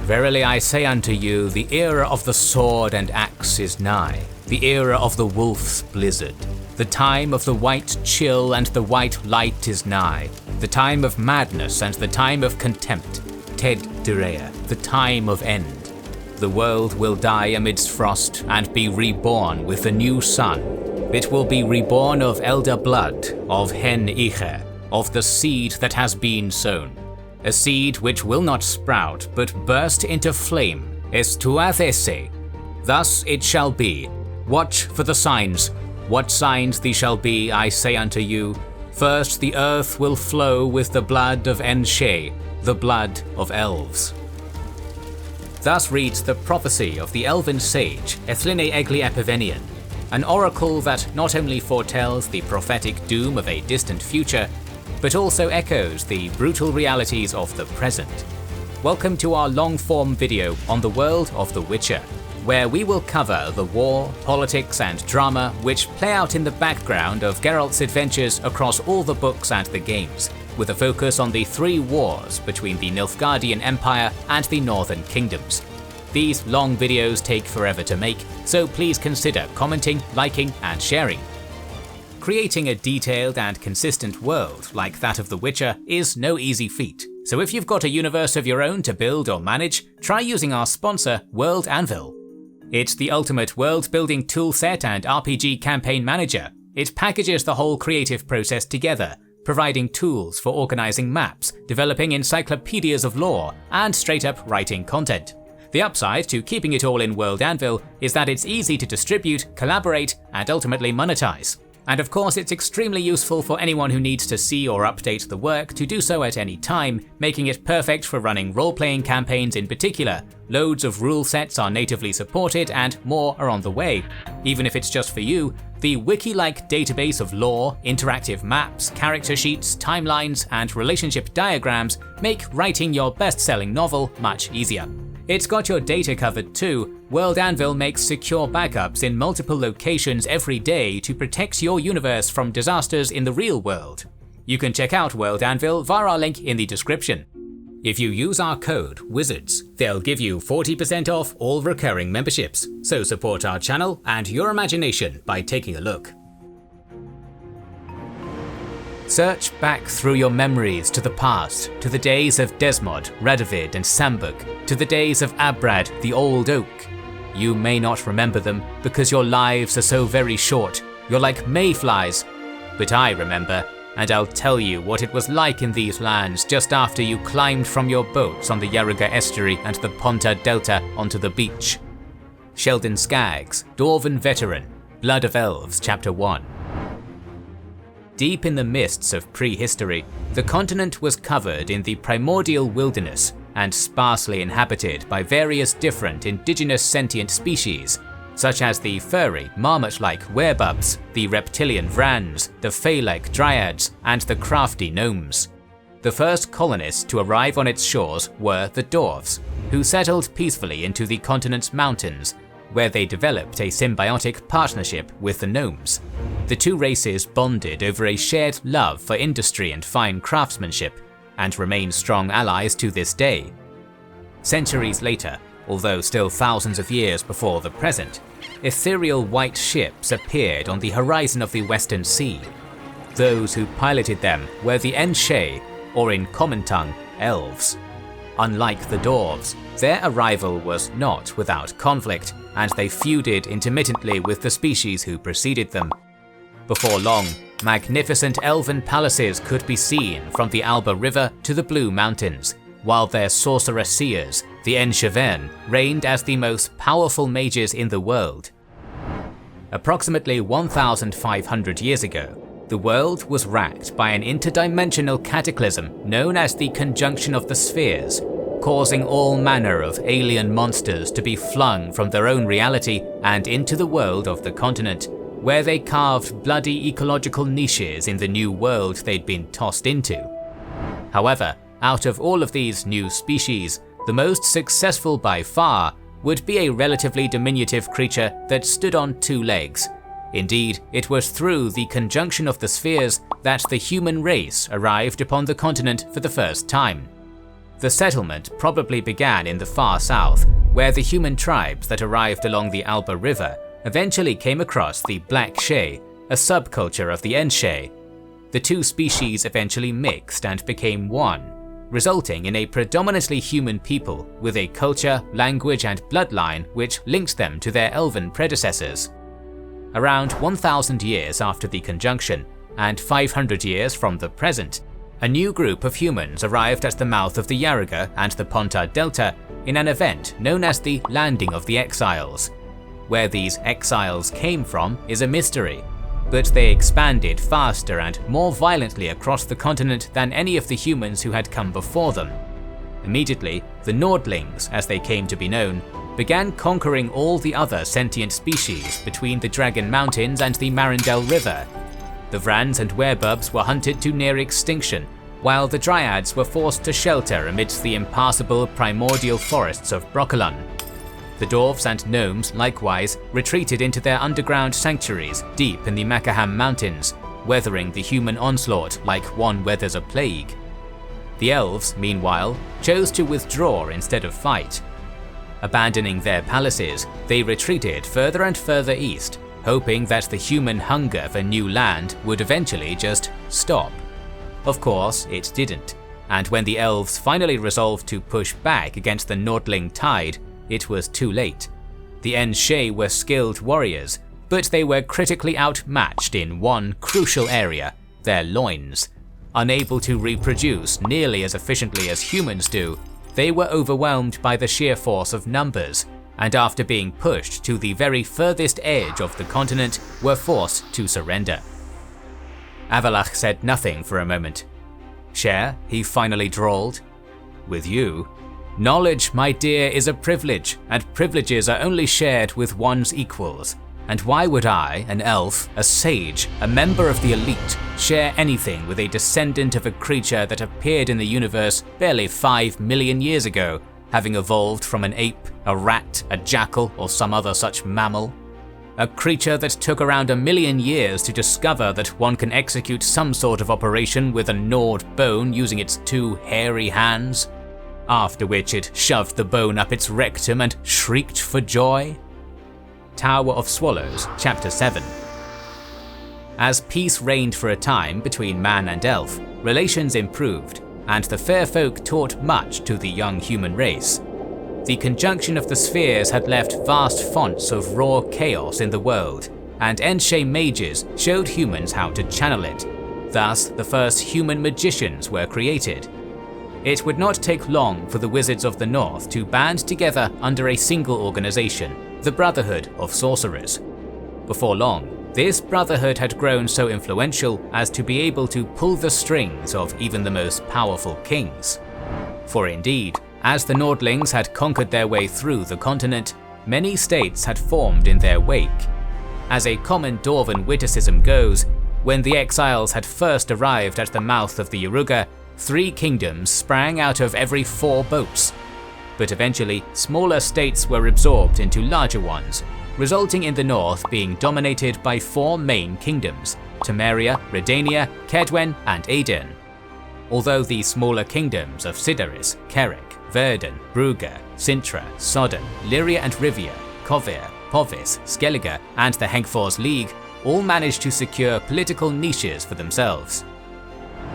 Verily I say unto you, the era of the sword and axe is nigh, the era of the wolf's blizzard. The time of the white chill and the white light is nigh, the time of madness and the time of contempt, Ted Direa, the time of end. The world will die amidst frost and be reborn with a new sun. It will be reborn of elder blood, of Hen Iche, of the seed that has been sown. A seed which will not sprout, but burst into flame, scoia'tael. Thus it shall be. Watch for the signs. What signs these shall be, I say unto you. First the earth will flow with the blood of Enshe, the blood of elves. Thus reads the prophecy of the elven sage Ethline Egli Epivenian, an oracle that not only foretells the prophetic doom of a distant future, but also echoes the brutal realities of the present. Welcome to our long-form video on the world of The Witcher, where we will cover the war, politics and drama which play out in the background of Geralt's adventures across all the books and the games, with a focus on the three wars between the Nilfgaardian Empire and the Northern Kingdoms. These long videos take forever to make, so please consider commenting, liking and sharing. Creating a detailed and consistent world like that of The Witcher is no easy feat, so if you've got a universe of your own to build or manage, try using our sponsor, World Anvil. It's the ultimate world-building toolset and RPG campaign manager. It packages the whole creative process together, providing tools for organizing maps, developing encyclopedias of lore, and straight-up writing content. The upside to keeping it all in World Anvil is that it's easy to distribute, collaborate, and ultimately monetize. And of course it's extremely useful for anyone who needs to see or update the work to do so at any time, making it perfect for running role-playing campaigns in particular. Loads of rule sets are natively supported and more are on the way. Even if it's just for you, the wiki-like database of lore, interactive maps, character sheets, timelines, and relationship diagrams make writing your best-selling novel much easier. It's got your data covered too. World Anvil makes secure backups in multiple locations every day to protect your universe from disasters in the real world. You can check out World Anvil via our link in the description. If you use our code WIZARDS, they'll give you 40% off all recurring memberships, so support our channel and your imagination by taking a look. Search back through your memories to the past, to the days of Desmod, Radovid and Sambuk, to the days of Abrad the Old Oak. You may not remember them because your lives are so very short, you're like mayflies. But I remember, and I'll tell you what it was like in these lands just after you climbed from your boats on the Yarraga estuary and the Ponta Delta onto the beach. Sheldon Skaggs, Dwarven Veteran, Blood of Elves Chapter 1. Deep in the mists of prehistory, the continent was covered in the primordial wilderness and sparsely inhabited by various different indigenous sentient species, such as the furry, marmot-like werebubs, the reptilian vrans, the fey-like dryads, and the crafty gnomes. The first colonists to arrive on its shores were the dwarves, who settled peacefully into the continent's mountains, where they developed a symbiotic partnership with the gnomes. The two races bonded over a shared love for industry and fine craftsmanship, and remain strong allies to this day. Centuries later, although still thousands of years before the present, ethereal white ships appeared on the horizon of the Western Sea. Those who piloted them were the Enshe, or in common tongue, elves. Unlike the dwarves, their arrival was not without conflict, and they feuded intermittently with the species who preceded them. Before long, magnificent elven palaces could be seen from the Alba River to the Blue Mountains, while their sorcerer seers, the Ensheven, reigned as the most powerful mages in the world. Approximately 1,500 years ago, the world was racked by an interdimensional cataclysm known as the Conjunction of the Spheres, causing all manner of alien monsters to be flung from their own reality and into the world of the continent, where they carved bloody ecological niches in the new world they'd been tossed into. However, out of all of these new species, the most successful by far would be a relatively diminutive creature that stood on two legs. Indeed, it was through the Conjunction of the Spheres that the human race arrived upon the continent for the first time. The settlement probably began in the far south, where the human tribes that arrived along the Alba River eventually came across the Black Shay, a subculture of the Enshay. The two species eventually mixed and became one, resulting in a predominantly human people with a culture, language and bloodline which linked them to their elven predecessors. Around 1,000 years after the conjunction, and 500 years from the present, a new group of humans arrived at the mouth of the Yarraga and the Pontar Delta in an event known as the Landing of the Exiles. Where these exiles came from is a mystery, but they expanded faster and more violently across the continent than any of the humans who had come before them. Immediately, the Nordlings, as they came to be known, began conquering all the other sentient species between the Dragon Mountains and the Marindel River. The Vrans and Werebubs were hunted to near extinction, while the Dryads were forced to shelter amidst the impassable primordial forests of Brokilon. The Dwarves and Gnomes likewise retreated into their underground sanctuaries deep in the Makaham Mountains, weathering the human onslaught like one weathers a plague. The Elves, meanwhile, chose to withdraw instead of fight. Abandoning their palaces, they retreated further and further east, hoping that the human hunger for new land would eventually just stop. Of course, it didn't, and when the Elves finally resolved to push back against the Nordling tide, it was too late. The Enshay were skilled warriors, but they were critically outmatched in one crucial area, their loins. Unable to reproduce nearly as efficiently as humans do, they were overwhelmed by the sheer force of numbers, and after being pushed to the very furthest edge of the continent, were forced to surrender. Avalach said nothing for a moment. "Share?" he finally drawled. "With you? Knowledge, my dear, is a privilege, and privileges are only shared with one's equals. And why would I, an elf, a sage, a member of the elite, share anything with a descendant of a creature that appeared in the universe barely 5 million years ago, having evolved from an ape, a rat, a jackal, or some other such mammal? A creature that took around 1 million years to discover that one can execute some sort of operation with a gnawed bone using its 2 hairy hands? After which it shoved the bone up its rectum and shrieked for joy?" Tower of Swallows, Chapter 7. As peace reigned for a time between man and elf, relations improved, and the fair folk taught much to the young human race. The conjunction of the spheres had left vast fonts of raw chaos in the world, and Enshay mages showed humans how to channel it. Thus, the first human magicians were created. It would not take long for the Wizards of the North to band together under a single organization, the Brotherhood of Sorcerers. Before long, this brotherhood had grown so influential as to be able to pull the strings of even the most powerful kings. For indeed, as the Nordlings had conquered their way through the continent, many states had formed in their wake. As a common Dwarven witticism goes, when the exiles had first arrived at the mouth of the Yarraga, 3 kingdoms sprang out of every 4 boats. But eventually, smaller states were absorbed into larger ones, resulting in the north being dominated by 4 main kingdoms: Temeria, Redania, Kedwen, and Aden. Although the smaller kingdoms of Sidaris, Kerek, Verden, Brugge, Cintra, Sodden, Lyria and Rivia, Kovir, Povis, Skellige, and the Hengfors League all managed to secure political niches for themselves.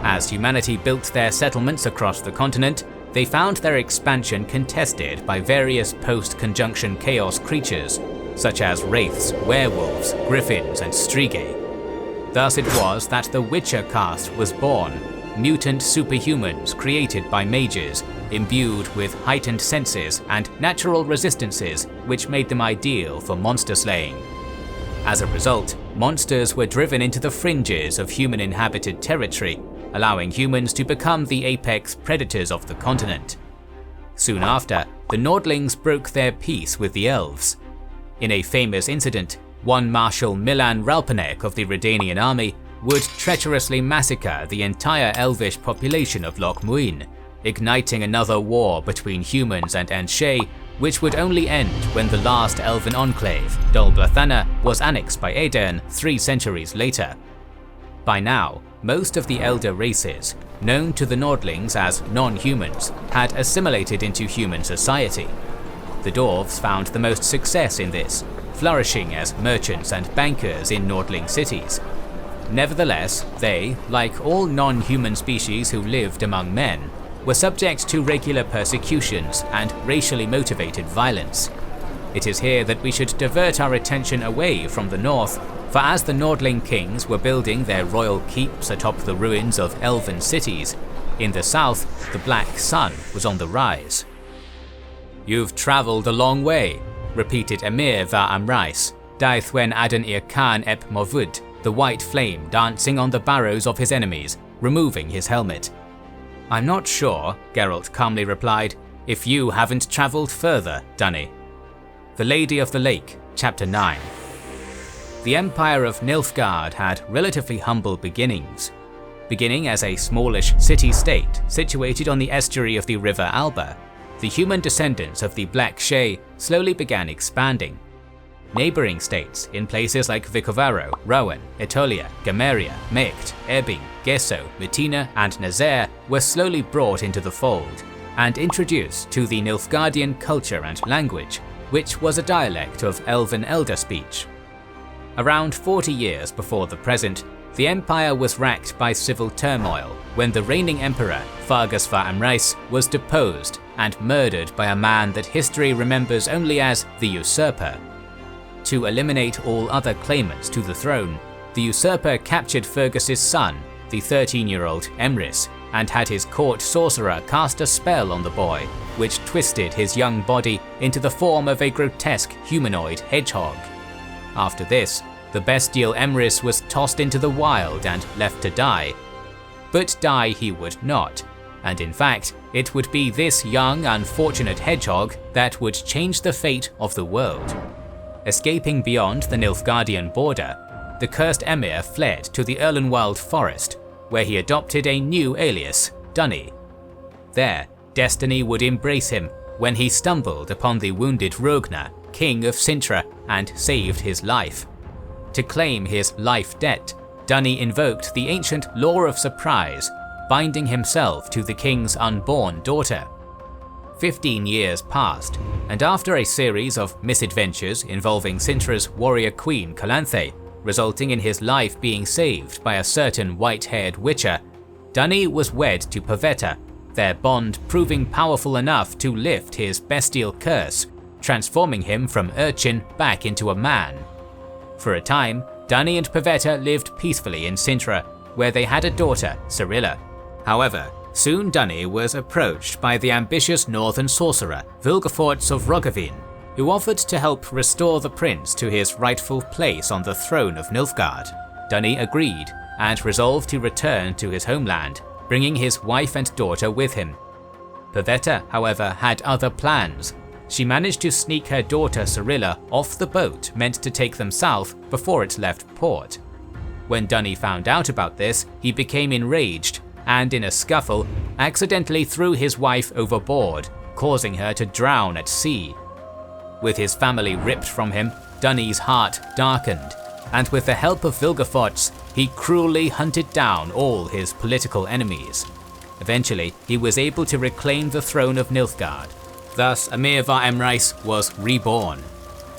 As humanity built their settlements across the continent, they found their expansion contested by various post-conjunction chaos creatures, such as wraiths, werewolves, griffins, and strigae. Thus it was that the Witcher caste was born, mutant superhumans created by mages, imbued with heightened senses and natural resistances which made them ideal for monster slaying. As a result, monsters were driven into the fringes of human-inhabited territory, allowing humans to become the apex predators of the continent. Soon after, the Nordlings broke their peace with the elves. In a famous incident, one Marshal Milan Ralpanek of the Redanian army would treacherously massacre the entire elvish population of Loc Muine, igniting another war between humans and Enshay, which would only end when the last elven enclave, Dol Blathanna, was annexed by Aedirn 3 centuries later. By now, most of the elder races, known to the Nordlings as non-humans, had assimilated into human society. The dwarves found the most success in this, flourishing as merchants and bankers in Nordling cities. Nevertheless, they, like all non-human species who lived among men, were subject to regular persecutions and racially motivated violence. It is here that we should divert our attention away from the north, for as the Nordling kings were building their royal keeps atop the ruins of elven cities, in the south the Black Sun was on the rise. "You've travelled a long way," repeated Emir va Amrais, daeth when Adan ir Khan ep Movud, the white flame dancing on the barrows of his enemies, removing his helmet. "I'm not sure," Geralt calmly replied, "if you haven't travelled further, Dunny." The Lady of the Lake, Chapter 9. The Empire of Nilfgaard had relatively humble beginnings. Beginning as a smallish city-state situated on the estuary of the River Alba, the human descendants of the Black Shay slowly began expanding. Neighbouring states in places like Vicovaro, Rowan, Etolia, Gameria, Mecht, Ebbing, Gesso, Metina and Nazaire were slowly brought into the fold and introduced to the Nilfgaardian culture and language, which was a dialect of Elven Elder speech. Around 40 years before the present, the empire was racked by civil turmoil when the reigning emperor, Fargus va Amrais, was deposed and murdered by a man that history remembers only as the Usurper. To eliminate all other claimants to the throne, the usurper captured Fergus's son, the 13-year-old Emrys, and had his court sorcerer cast a spell on the boy, which twisted his young body into the form of a grotesque humanoid hedgehog. After this, the bestial Emrys was tossed into the wild and left to die. But die he would not, and in fact, it would be this young, unfortunate hedgehog that would change the fate of the world. Escaping beyond the Nilfgaardian border, the cursed emir fled to the Erlenwald forest, where he adopted a new alias, Dunny. There, destiny would embrace him when he stumbled upon the wounded Rognar, king of Cintra, and saved his life. To claim his life debt, Dunny invoked the ancient law of surprise, binding himself to the king's unborn daughter. 15 years passed, and after a series of misadventures involving Cintra's warrior queen Calanthe, resulting in his life being saved by a certain white-haired witcher, Dunny was wed to Pavetta, their bond proving powerful enough to lift his bestial curse, transforming him from urchin back into a man. For a time, Dunny and Pavetta lived peacefully in Cintra, where they had a daughter, Cirilla. However, soon Dunny was approached by the ambitious northern sorcerer Vilgefortz of Roggeveen, who offered to help restore the prince to his rightful place on the throne of Nilfgaard. Dunny agreed and resolved to return to his homeland, bringing his wife and daughter with him. Pavetta, however, had other plans. She managed to sneak her daughter Cirilla off the boat meant to take them south before it left port. When Dunny found out about this, he became enraged and in a scuffle, accidentally threw his wife overboard, causing her to drown at sea. With his family ripped from him, Dunny's heart darkened, and with the help of Vilgefortz, he cruelly hunted down all his political enemies. Eventually, he was able to reclaim the throne of Nilfgaard. Thus, Emir va Amrais was reborn,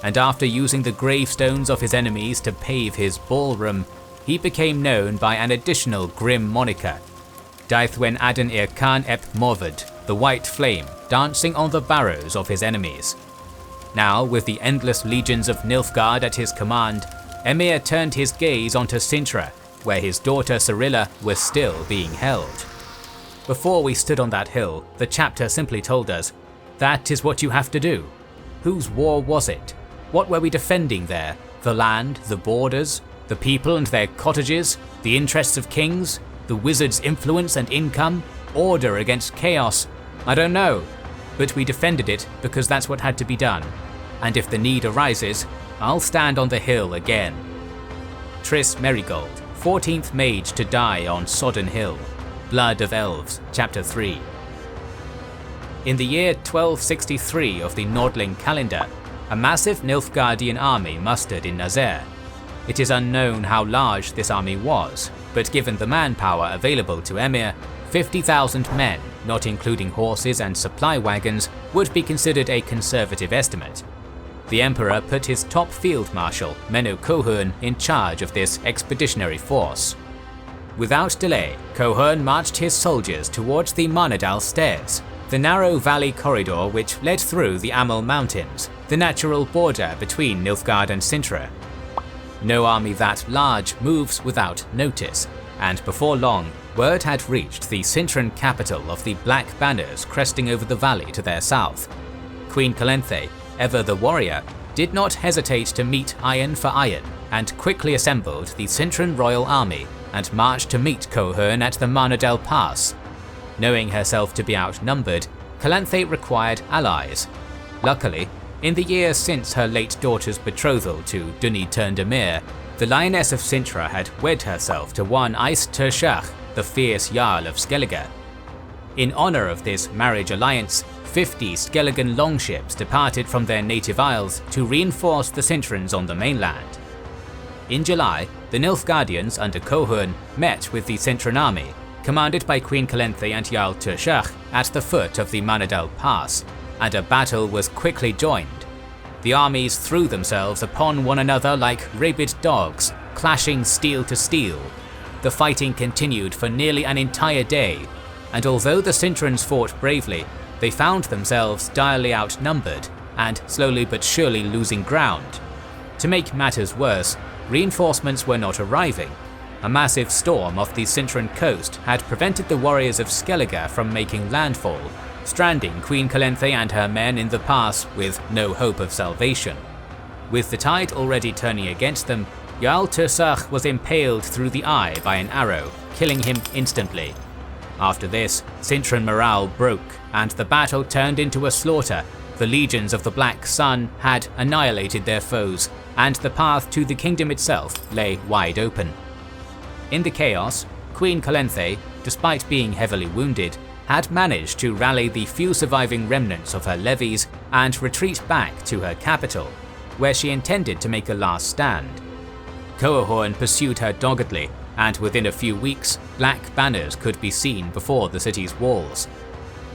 and after using the gravestones of his enemies to pave his ballroom, he became known by an additional grim moniker, Daithwen Adan ir Khan ep Movud, the white flame, dancing on the barrows of his enemies. Now, with the endless legions of Nilfgaard at his command, Emir turned his gaze onto Cintra, where his daughter Cirilla was still being held. Before we stood on that hill, the chapter simply told us, that is what you have to do. Whose war was it? What were we defending there? The land, the borders, the people and their cottages, the interests of kings, the wizard's influence and income, order against chaos? I don't know, but we defended it because that's what had to be done. And if the need arises, I'll stand on the hill again. Triss Merigold, 14th mage to die on Sodden Hill. Blood of Elves, Chapter 3. In the year 1263 of the Nordling calendar, a massive Nilfgaardian army mustered in Nazaire. It is unknown how large this army was, but given the manpower available to Emir, 50,000 men, not including horses and supply wagons, would be considered a conservative estimate. The emperor put his top field marshal, Menno Cohorn, in charge of this expeditionary force. Without delay, Cohorn marched his soldiers towards the Marnadal Stairs, the narrow valley corridor which led through the Amel Mountains, the natural border between Nilfgaard and Cintra. No army that large moves without notice, and before long, word had reached the Cintran capital of the Black Banners cresting over the valley to their south. Queen Calanthe, ever the warrior, did not hesitate to meet iron for iron, and quickly assembled the Cintran royal army and marched to meet Cohorn at the Marnadal Pass. Knowing herself to be outnumbered, Calanthe required allies. Luckily, in the years since her late daughter's betrothal to Duni turned Emir, the Lioness of Cintra had wed herself to one Ais Tershach, the fierce Jarl of Skellige. In honour of this marriage alliance, 50 Skelligan longships departed from their native isles to reinforce the Cintrans on the mainland. In July, the Nilfgaardians under Cohorn met with the Cintran army, commanded by Queen Calanthe and Jarl Tershach, at the foot of the Marnadal Pass, and a battle was quickly joined. The armies threw themselves upon one another like rabid dogs, clashing steel to steel. The fighting continued for nearly an entire day, and although the Cintrans fought bravely, they found themselves direly outnumbered and slowly but surely losing ground. To make matters worse, reinforcements were not arriving. A massive storm off the Cintran coast had prevented the warriors of Skellige from making landfall, stranding Queen Calanthe and her men in the pass with no hope of salvation. With the tide already turning against them, Jarl Tershach was impaled through the eye by an arrow, killing him instantly. After this, Cintran morale broke, and the battle turned into a slaughter. The legions of the Black Sun had annihilated their foes, and the path to the kingdom itself lay wide open. In the chaos, Queen Calanthe, despite being heavily wounded, had managed to rally the few surviving remnants of her levies and retreat back to her capital, where she intended to make a last stand. Cohorn pursued her doggedly, and within a few weeks, black banners could be seen before the city's walls.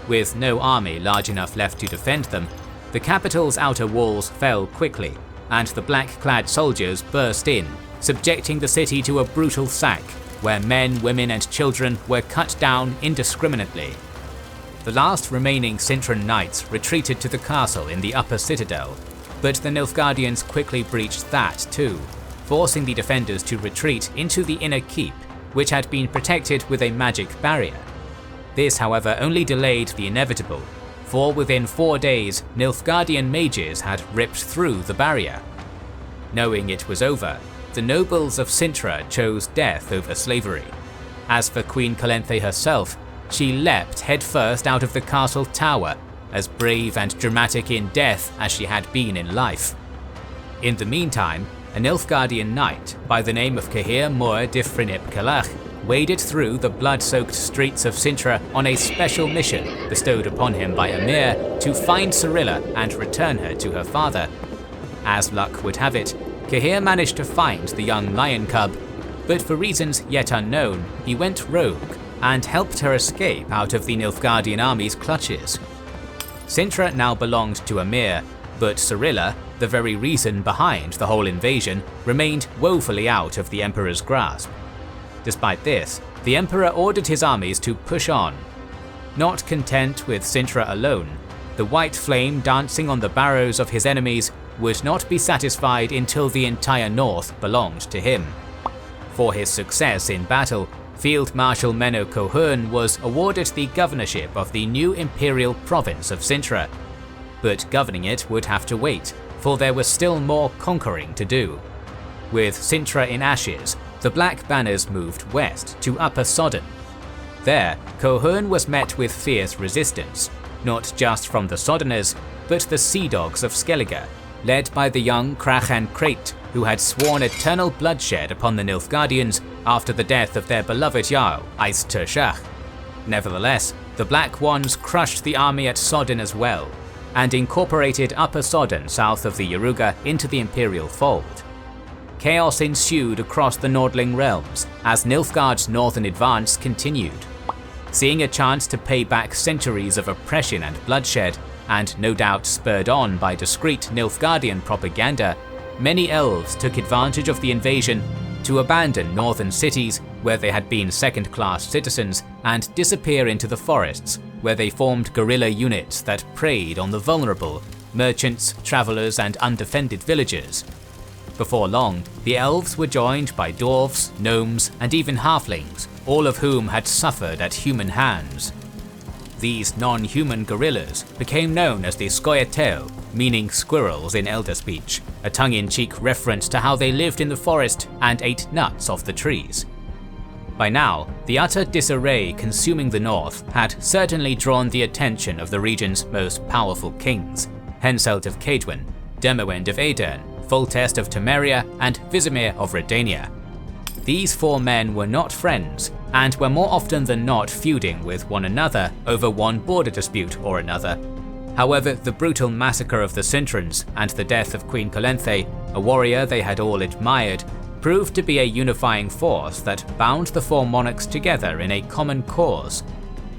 With no army large enough left to defend them, the capital's outer walls fell quickly, and the black-clad soldiers burst in, subjecting the city to a brutal sack, where men, women and children were cut down indiscriminately. The last remaining Cintran knights retreated to the castle in the upper citadel, but the Nilfgaardians quickly breached that too, forcing the defenders to retreat into the inner keep, which had been protected with a magic barrier. This, however, only delayed the inevitable, for within 4 days, Nilfgaardian mages had ripped through the barrier. Knowing it was over, the nobles of Cintra chose death over slavery. As for Queen Calanthe herself, she leapt headfirst out of the castle tower, as brave and dramatic in death as she had been in life. In the meantime, a Nilfgaardian knight by the name of Cahir Mor Difrinip Kalach waded through the blood-soaked streets of Cintra on a special mission bestowed upon him by Emir to find Cirilla and return her to her father. As luck would have it, Cahir managed to find the young lion cub, but for reasons yet unknown, he went rogue and helped her escape out of the Nilfgaardian army's clutches. Cintra now belonged to Emir, but Cirilla, the very reason behind the whole invasion, remained woefully out of the Emperor's grasp. Despite this, the Emperor ordered his armies to push on. Not content with Cintra alone, the white flame dancing on the barrows of his enemies would not be satisfied until the entire north belonged to him. For his success in battle, Field Marshal Menno Cohorn was awarded the governorship of the new imperial province of Cintra. But governing it would have to wait, for there was still more conquering to do. With Cintra in ashes, the Black Banners moved west to Upper Sodden. There, Cohorn was met with fierce resistance, not just from the Soddeners, but the Sea Dogs of Skellige, led by the young Krachan Kreit, who had sworn eternal bloodshed upon the Nilfgaardians after the death of their beloved Jarl, Ais Tershach. Nevertheless, the Black Ones crushed the army at Sodden as well, and incorporated Upper Sodden south of the Yaruga into the imperial fold. chaos ensued across the Nordling realms as Nilfgaard's northern advance continued. Seeing a chance to pay back centuries of oppression and bloodshed, and no doubt spurred on by discreet Nilfgaardian propaganda, many elves took advantage of the invasion to abandon northern cities where they had been second-class citizens and disappear into the forests, where they formed guerrilla units that preyed on the vulnerable, merchants, travelers and undefended villagers. Before long, the elves were joined by dwarves, gnomes and even halflings, all of whom had suffered at human hands. These non-human guerrillas became known as the scoia'tael, meaning squirrels in Elder speech, a tongue-in-cheek reference to how they lived in the forest and ate nuts off the trees. By now, the utter disarray consuming the north had certainly drawn the attention of the region's most powerful kings, Henselt of Kaedwen, Dermowend of Aedirn, Foltest of Temeria and Vizimir of Redania. These four men were not friends, and were more often than not feuding with one another over one border dispute or another. However, the brutal massacre of the Cintrans and the death of Queen Calenthe, a warrior they had all admired, proved to be a unifying force that bound the four monarchs together in a common cause.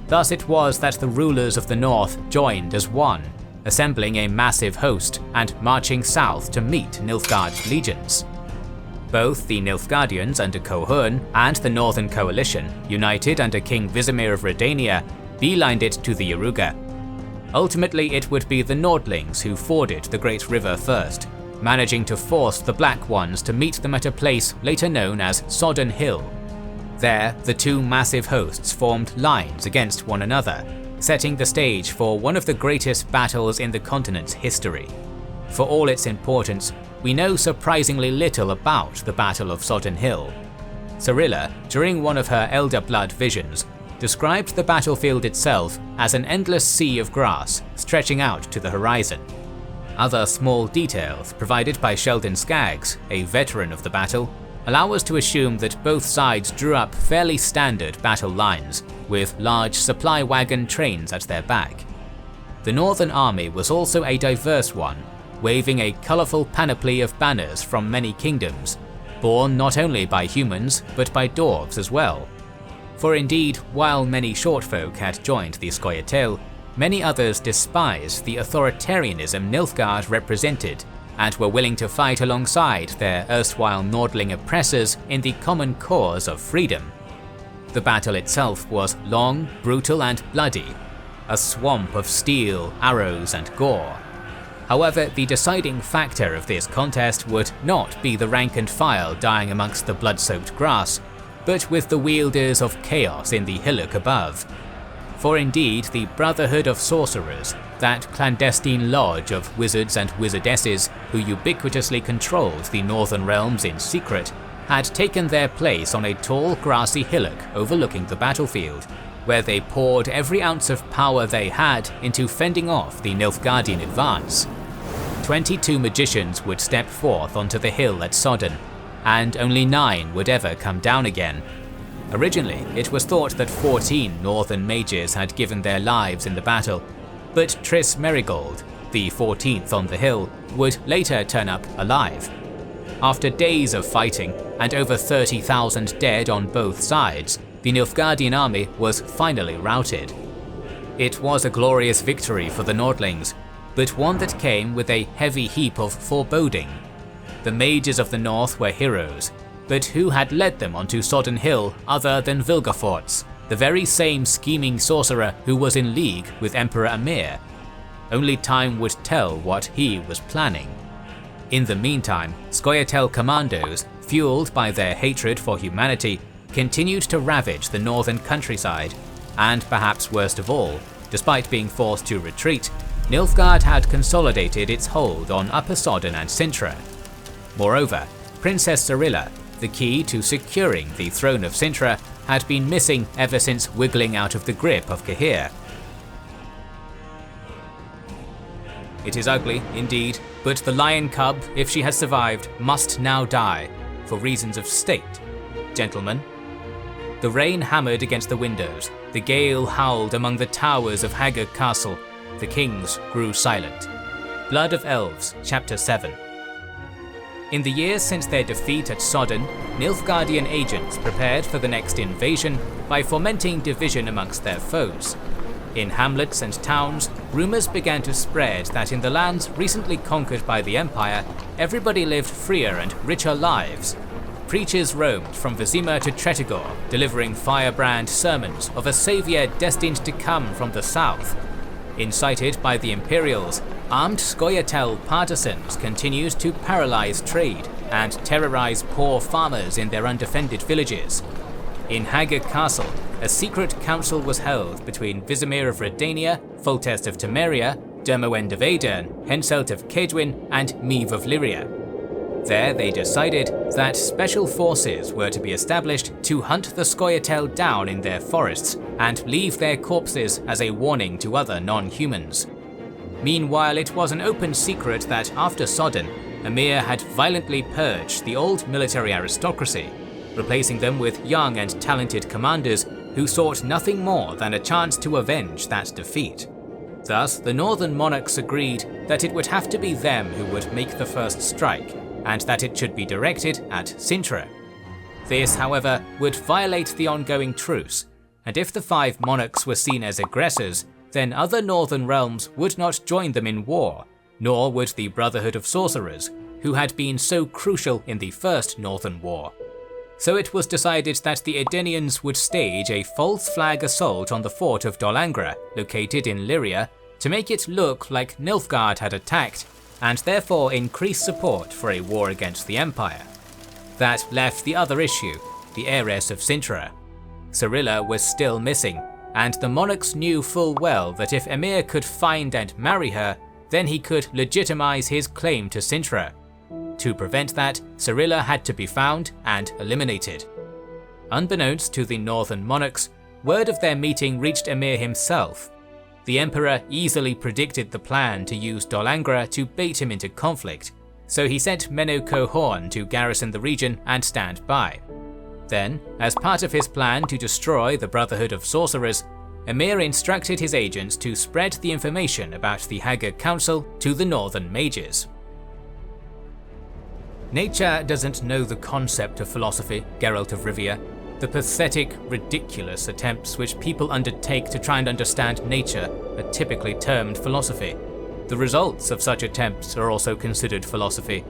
Thus it was that the rulers of the north joined as one, assembling a massive host and marching south to meet Nilfgaard's legions. Both the Nilfgaardians under Cohorn and the Northern Coalition, united under King Vizimir of Redania, beelined it to the Yaruga. Ultimately, it would be the Nordlings who forded the Great River first, managing to force the Black Ones to meet them at a place later known as Sodden Hill. There, the two massive hosts formed lines against one another, setting the stage for one of the greatest battles in the continent's history. For all its importance, we know surprisingly little about the Battle of Sodden Hill. Cirilla, during one of her Elder Blood visions, described the battlefield itself as an endless sea of grass stretching out to the horizon. Other small details provided by Sheldon Skaggs, a veteran of the battle, allow us to assume that both sides drew up fairly standard battle lines, with large supply wagon trains at their back. The Northern Army was also a diverse one, waving a colourful panoply of banners from many kingdoms, borne not only by humans but by dwarves as well. For indeed, while many shortfolk had joined the scoia'tael, many others despised the authoritarianism Nilfgaard represented and were willing to fight alongside their erstwhile Nordling oppressors in the common cause of freedom. The battle itself was long, brutal and bloody, a swamp of steel, arrows and gore. However, the deciding factor of this contest would not be the rank and file dying amongst the blood-soaked grass, but with the wielders of chaos in the hillock above. For indeed, the Brotherhood of Sorcerers, that clandestine lodge of wizards and wizardesses who ubiquitously controlled the northern realms in secret, had taken their place on a tall grassy hillock overlooking the battlefield, where they poured every ounce of power they had into fending off the Nilfgaardian advance. 22 magicians would step forth onto the hill at Sodden, and only 9 would ever come down again. Originally, it was thought that 14 northern mages had given their lives in the battle, but Triss Merigold, the 14th on the hill, would later turn up alive. After days of fighting, and over 30,000 dead on both sides, the Nilfgaardian army was finally routed. It was a glorious victory for the Nordlings, but one that came with a heavy heap of foreboding. The mages of the north were heroes, but who had led them onto Sodden Hill other than Vilgefortz, the very same scheming sorcerer who was in league with Emperor Emhyr? Only time would tell what he was planning. In the meantime, scoia'tael commandos, fueled by their hatred for humanity, continued to ravage the northern countryside, and perhaps worst of all, despite being forced to retreat, Nilfgaard had consolidated its hold on Upper Sodden and Cintra. Moreover, Princess Cirilla, the key to securing the throne of Cintra, had been missing ever since wiggling out of the grip of Cahir. It is ugly, indeed, but the lion cub, if she has survived, must now die, for reasons of state. Gentlemen. The rain hammered against the windows, the gale howled among the towers of Haggard Castle, the kings grew silent. Blood of Elves, Chapter 7. In the years since their defeat at Sodden, Nilfgaardian agents prepared for the next invasion by fomenting division amongst their foes. In hamlets and towns, rumours began to spread that in the lands recently conquered by the Empire, everybody lived freer and richer lives. Preachers roamed from Vizima to Tretigor, delivering firebrand sermons of a saviour destined to come from the south. Incited by the Imperials, armed scoia'tael partisans continued to paralyse trade and terrorise poor farmers in their undefended villages. In Haga Castle, a secret council was held between Vizimir of Redania, Foltest of Temeria, Dermowend of Aedirn, Henselt of Kaedwen, and Meve of Lyria. There they decided that special forces were to be established to hunt the scoia'tael down in their forests and leave their corpses as a warning to other non-humans. Meanwhile, it was an open secret that after Sodden, Emhyr had violently purged the old military aristocracy, replacing them with young and talented commanders who sought nothing more than a chance to avenge that defeat. Thus, the northern monarchs agreed that it would have to be them who would make the first strike, and that it should be directed at Cintra. This, however, would violate the ongoing truce, and if the 5 monarchs were seen as aggressors, then other northern realms would not join them in war, nor would the Brotherhood of Sorcerers, who had been so crucial in the First Northern War. So it was decided that the Edenians would stage a false flag assault on the fort of Dol Angra, located in Lyria, to make it look like Nilfgaard had attacked, and therefore increase support for a war against the Empire. That left the other issue, the heiress of Cintra. Cirilla was still missing, and the monarchs knew full well that if Emhyr could find and marry her, then he could legitimize his claim to Cintra. To prevent that, Cirilla had to be found and eliminated. Unbeknownst to the northern monarchs, word of their meeting reached Emhyr himself. The emperor easily predicted the plan to use Dol Angra to bait him into conflict, so he sent Menno Cohorn to garrison the region and stand by. Then, as part of his plan to destroy the Brotherhood of Sorcerers, Emhyr instructed his agents to spread the information about the Haga Council to the northern mages. Nature doesn't know the concept of philosophy, Geralt of Rivia. The pathetic, ridiculous attempts which people undertake to try and understand nature are typically termed philosophy. The results of such attempts are also considered philosophy.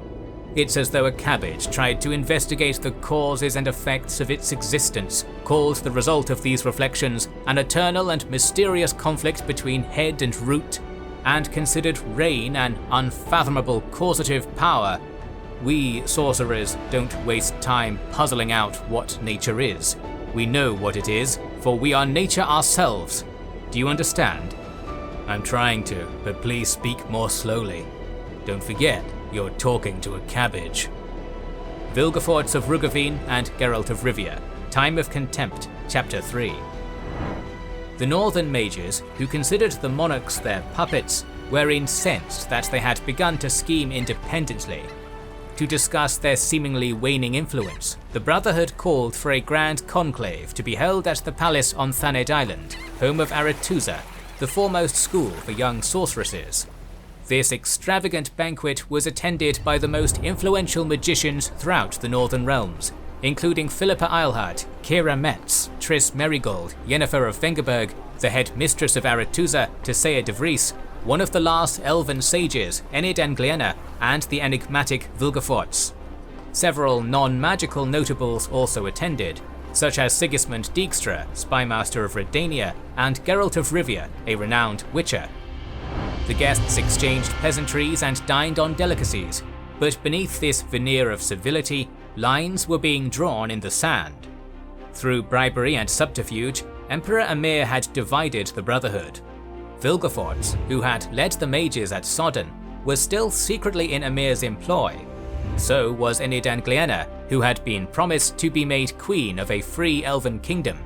It's as though a cabbage tried to investigate the causes and effects of its existence, called the result of these reflections an eternal and mysterious conflict between head and root, and considered rain an unfathomable causative power. We, sorcerers, don't waste time puzzling out what nature is. We know what it is, for we are nature ourselves. Do you understand? I'm trying to, but please speak more slowly. Don't forget, you're talking to a cabbage. Vilgefortz of Rugavine and Geralt of Rivia, Time of Contempt, Chapter 3. The northern mages, who considered the monarchs their puppets, were incensed that they had begun to scheme independently. To discuss their seemingly waning influence, the Brotherhood called for a grand conclave to be held at the palace on Thanedd Island, home of Aretuza, the foremost school for young sorceresses. This extravagant banquet was attended by the most influential magicians throughout the northern realms, including Philippa Eilhart, Kira Metz, Triss Merigold, Yennefer of Vengerberg, the head mistress of Aretuza, Tesea de Vries, one of the last elven sages, Enid Angliena, and the enigmatic Vilgefortz. Several non-magical notables also attended, such as Sigismund Dijkstra, Spymaster of Redania, and Geralt of Rivia, a renowned witcher. The guests exchanged pleasantries and dined on delicacies, but beneath this veneer of civility, lines were being drawn in the sand. Through bribery and subterfuge, Emperor Emhyr had divided the Brotherhood. Vilgefortz, who had led the mages at Sodden, was still secretly in Emhyr's employ. So was Enid Angliena, who had been promised to be made queen of a free elven kingdom.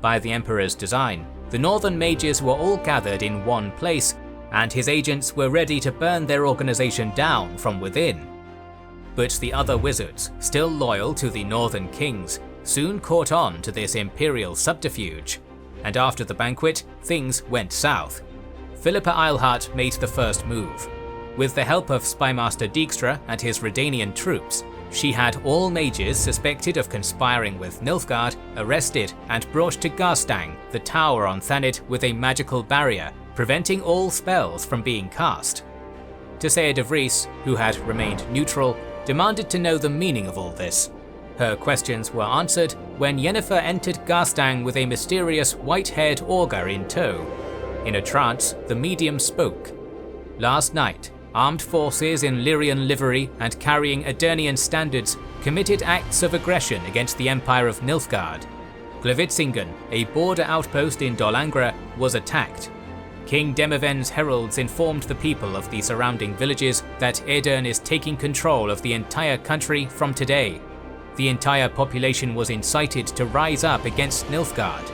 By the Emperor's design, the northern mages were all gathered in one place, and his agents were ready to burn their organization down from within. But the other wizards, still loyal to the northern kings, soon caught on to this imperial subterfuge, and after the banquet, things went south. Philippa Eilhart made the first move. With the help of Spymaster Dijkstra and his Redanian troops, she had all mages suspected of conspiring with Nilfgaard arrested and brought to Garstang, the tower on Thanedd with a magical barrier, preventing all spells from being cast. Tissaia de Vries, who had remained neutral, demanded to know the meaning of all this. Her questions were answered when Yennefer entered Garstang with a mysterious white-haired augur in tow. In a trance, the medium spoke. Last night, armed forces in Lyrian livery and carrying Aedirnian standards committed acts of aggression against the Empire of Nilfgaard. Glavitzingen, a border outpost in Dol Angra, was attacked. King Demoven's heralds informed the people of the surrounding villages that Aedirn is taking control of the entire country from today. The entire population was incited to rise up against Nilfgaard.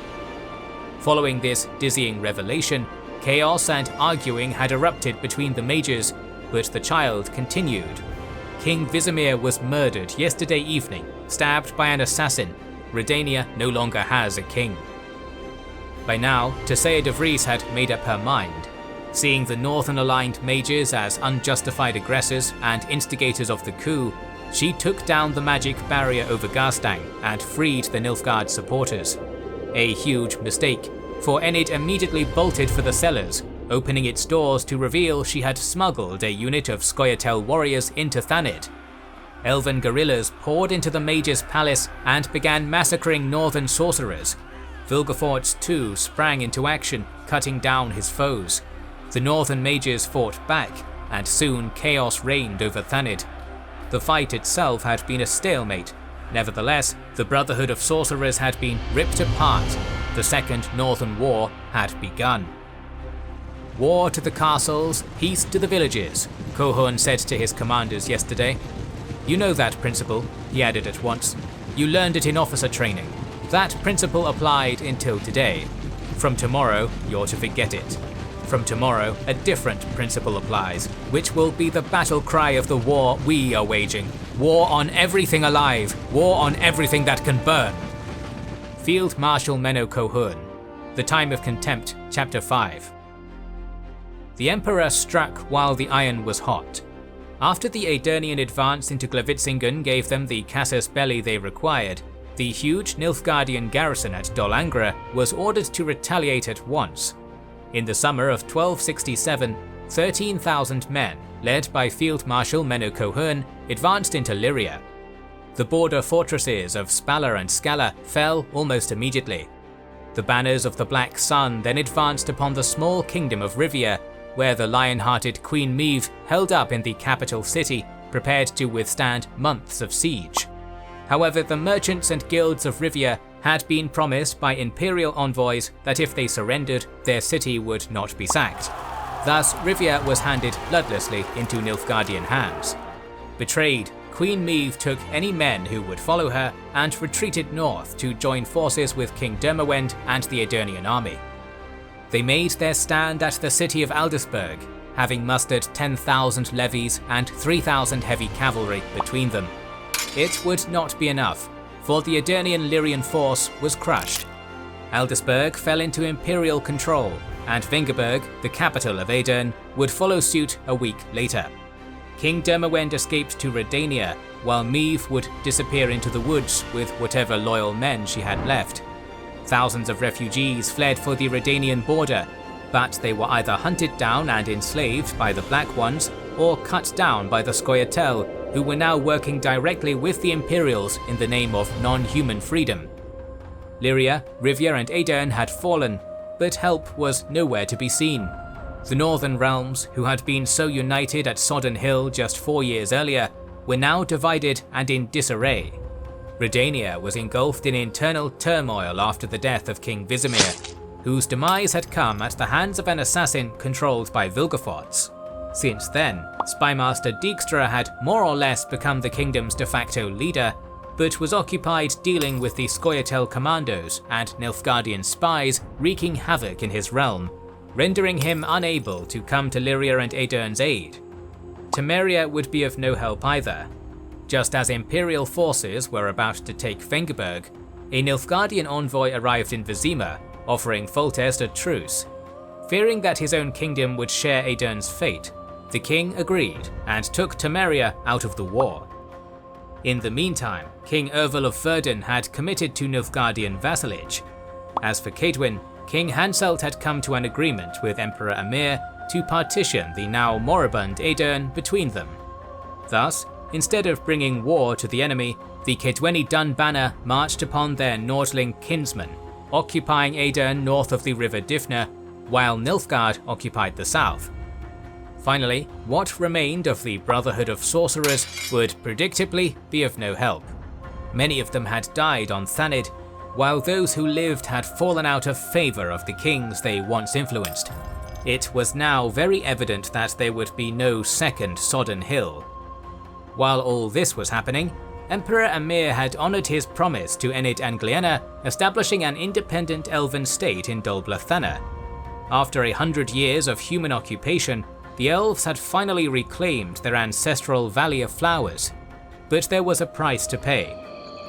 Following this dizzying revelation, chaos and arguing had erupted between the mages, but the child continued. King Vizimir was murdered yesterday evening, stabbed by an assassin. Redania no longer has a king. By now, Tissaia de Vries had made up her mind. Seeing the Northern-aligned mages as unjustified aggressors and instigators of the coup, she took down the magic barrier over Garstang and freed the Nilfgaard supporters. A huge mistake, for Enid immediately bolted for the cellars, opening its doors to reveal she had smuggled a unit of scoia'tael warriors into Thanedd. Elven guerrillas poured into the mage's palace and began massacring northern sorcerers. Vilgefortz too sprang into action, cutting down his foes. The northern mages fought back, and soon chaos reigned over Thanedd. The fight itself had been a stalemate. Nevertheless, the Brotherhood of Sorcerers had been ripped apart. The Second Northern War had begun. "War to the castles, peace to the villages," Cohorn said to his commanders yesterday. "You know that principle," he added at once. "You learned it in officer training. That principle applied until today. From tomorrow, you're to forget it. From tomorrow, a different principle applies, which will be the battle cry of the war we are waging. War on everything alive, war on everything that can burn." Field Marshal Menno Cohorn, The Time of Contempt, Chapter 5. The Emperor struck while the iron was hot. After the Aedirnian advance into Glavitzingen gave them the casus belli they required, the huge Nilfgaardian garrison at Dol Angra was ordered to retaliate at once. In the summer of 1267, 13,000 men, led by Field Marshal Menno Cohorn, advanced into Lyria. The border fortresses of Spalla and Scala fell almost immediately. The banners of the Black Sun then advanced upon the small kingdom of Rivia, where the lion-hearted Queen Meve held up in the capital city, prepared to withstand months of siege. However, the merchants and guilds of Rivia had been promised by imperial envoys that if they surrendered, their city would not be sacked. Thus, Rivia was handed bloodlessly into Nilfgaardian hands. Betrayed, Queen Meve took any men who would follow her and retreated north to join forces with King Dermawend and the Aedirnian army. They made their stand at the city of Aldisburg, having mustered 10,000 levies and 3,000 heavy cavalry between them. It would not be enough, for the Aedirnian Lyrian force was crushed. Aldisburg fell into imperial control, and Vengerberg, the capital of Aedirn, would follow suit a week later. King Dermawend escaped to Redania, while Meve would disappear into the woods with whatever loyal men she had left. Thousands of refugees fled for the Redanian border, but they were either hunted down and enslaved by the Black Ones, or cut down by the scoia'tael, who were now working directly with the Imperials in the name of non-human freedom. Lyria, Rivia and Aedirn had fallen, but help was nowhere to be seen. The northern realms, who had been so united at Sodden Hill just 4 years earlier, were now divided and in disarray. Redania was engulfed in internal turmoil after the death of King Vizimir, whose demise had come at the hands of an assassin controlled by Vilgefortz. Since then, Spymaster Dijkstra had more or less become the kingdom's de facto leader, but was occupied dealing with the scoia'tael commandos and Nilfgaardian spies wreaking havoc in his realm, rendering him unable to come to Lyria and Aedirn's aid. Temeria would be of no help either. Just as Imperial forces were about to take Vengerberg, a Nilfgaardian envoy arrived in Vizima, offering Foltest a truce. Fearing that his own kingdom would share Aedirn's fate, The king agreed and took Temeria out of the war. In the meantime, King Ervil of Verden had committed to Nilfgaardian vassalage. As for Kaedwen, King Hanselt had come to an agreement with Emperor Emhyr to partition the now moribund Aedirn between them. Thus, instead of bringing war to the enemy, the Kaedweni Dunbanner marched upon their Nordling kinsmen, occupying Aedirn north of the river Dyfna, while Nilfgaard occupied the south. Finally, what remained of the Brotherhood of Sorcerers would predictably be of no help. Many of them had died on Thanedd, while those who lived had fallen out of favour of the kings they once influenced. It was now very evident that there would be no second Sodden Hill. While all this was happening, Emperor Emhyr had honoured his promise to Enid Angliana, establishing an independent elven state in Dol Blathanna. After 100 years of human occupation, the elves had finally reclaimed their ancestral Valley of Flowers. But there was a price to pay.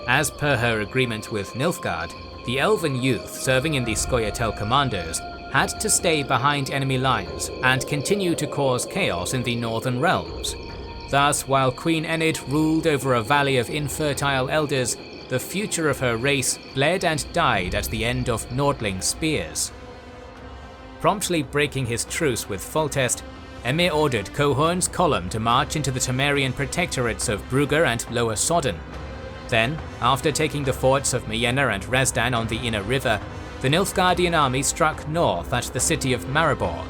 As per her agreement with Nilfgaard, the elven youth serving in the scoia'tael commandos had to stay behind enemy lines and continue to cause chaos in the northern realms. Thus, while Queen Enid ruled over a valley of infertile elders, the future of her race bled and died at the end of Nordling's spears. Promptly breaking his truce with Foltest, Emhyr ordered Cohorn's column to march into the Temerian protectorates of Brugger and Lower Sodden. Then, after taking the forts of Mienna and Resdan on the inner river, the Nilfgaardian army struck north at the city of Maribor.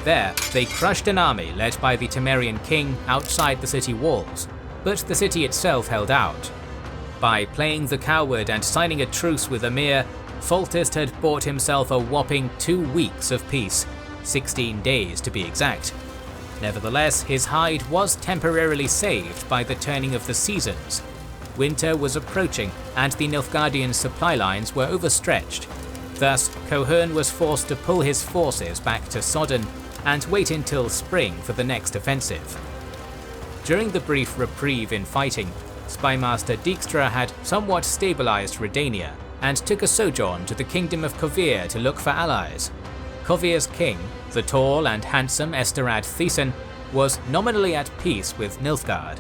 There, they crushed an army led by the Temerian king outside the city walls, but the city itself held out. By playing the coward and signing a truce with Emhyr, Foltest had bought himself a whopping 2 weeks of peace, 16 days to be exact. Nevertheless, his hide was temporarily saved by the turning of the seasons. Winter was approaching and the Nilfgaardian supply lines were overstretched. Thus, Cohorn was forced to pull his forces back to Sodden and wait until spring for the next offensive. During the brief reprieve in fighting, Spymaster Dijkstra had somewhat stabilized Redania and took a sojourn to the kingdom of Kovir to look for allies. Kovir's king, the tall and handsome Esterad Thiessen, was nominally at peace with Nilfgaard.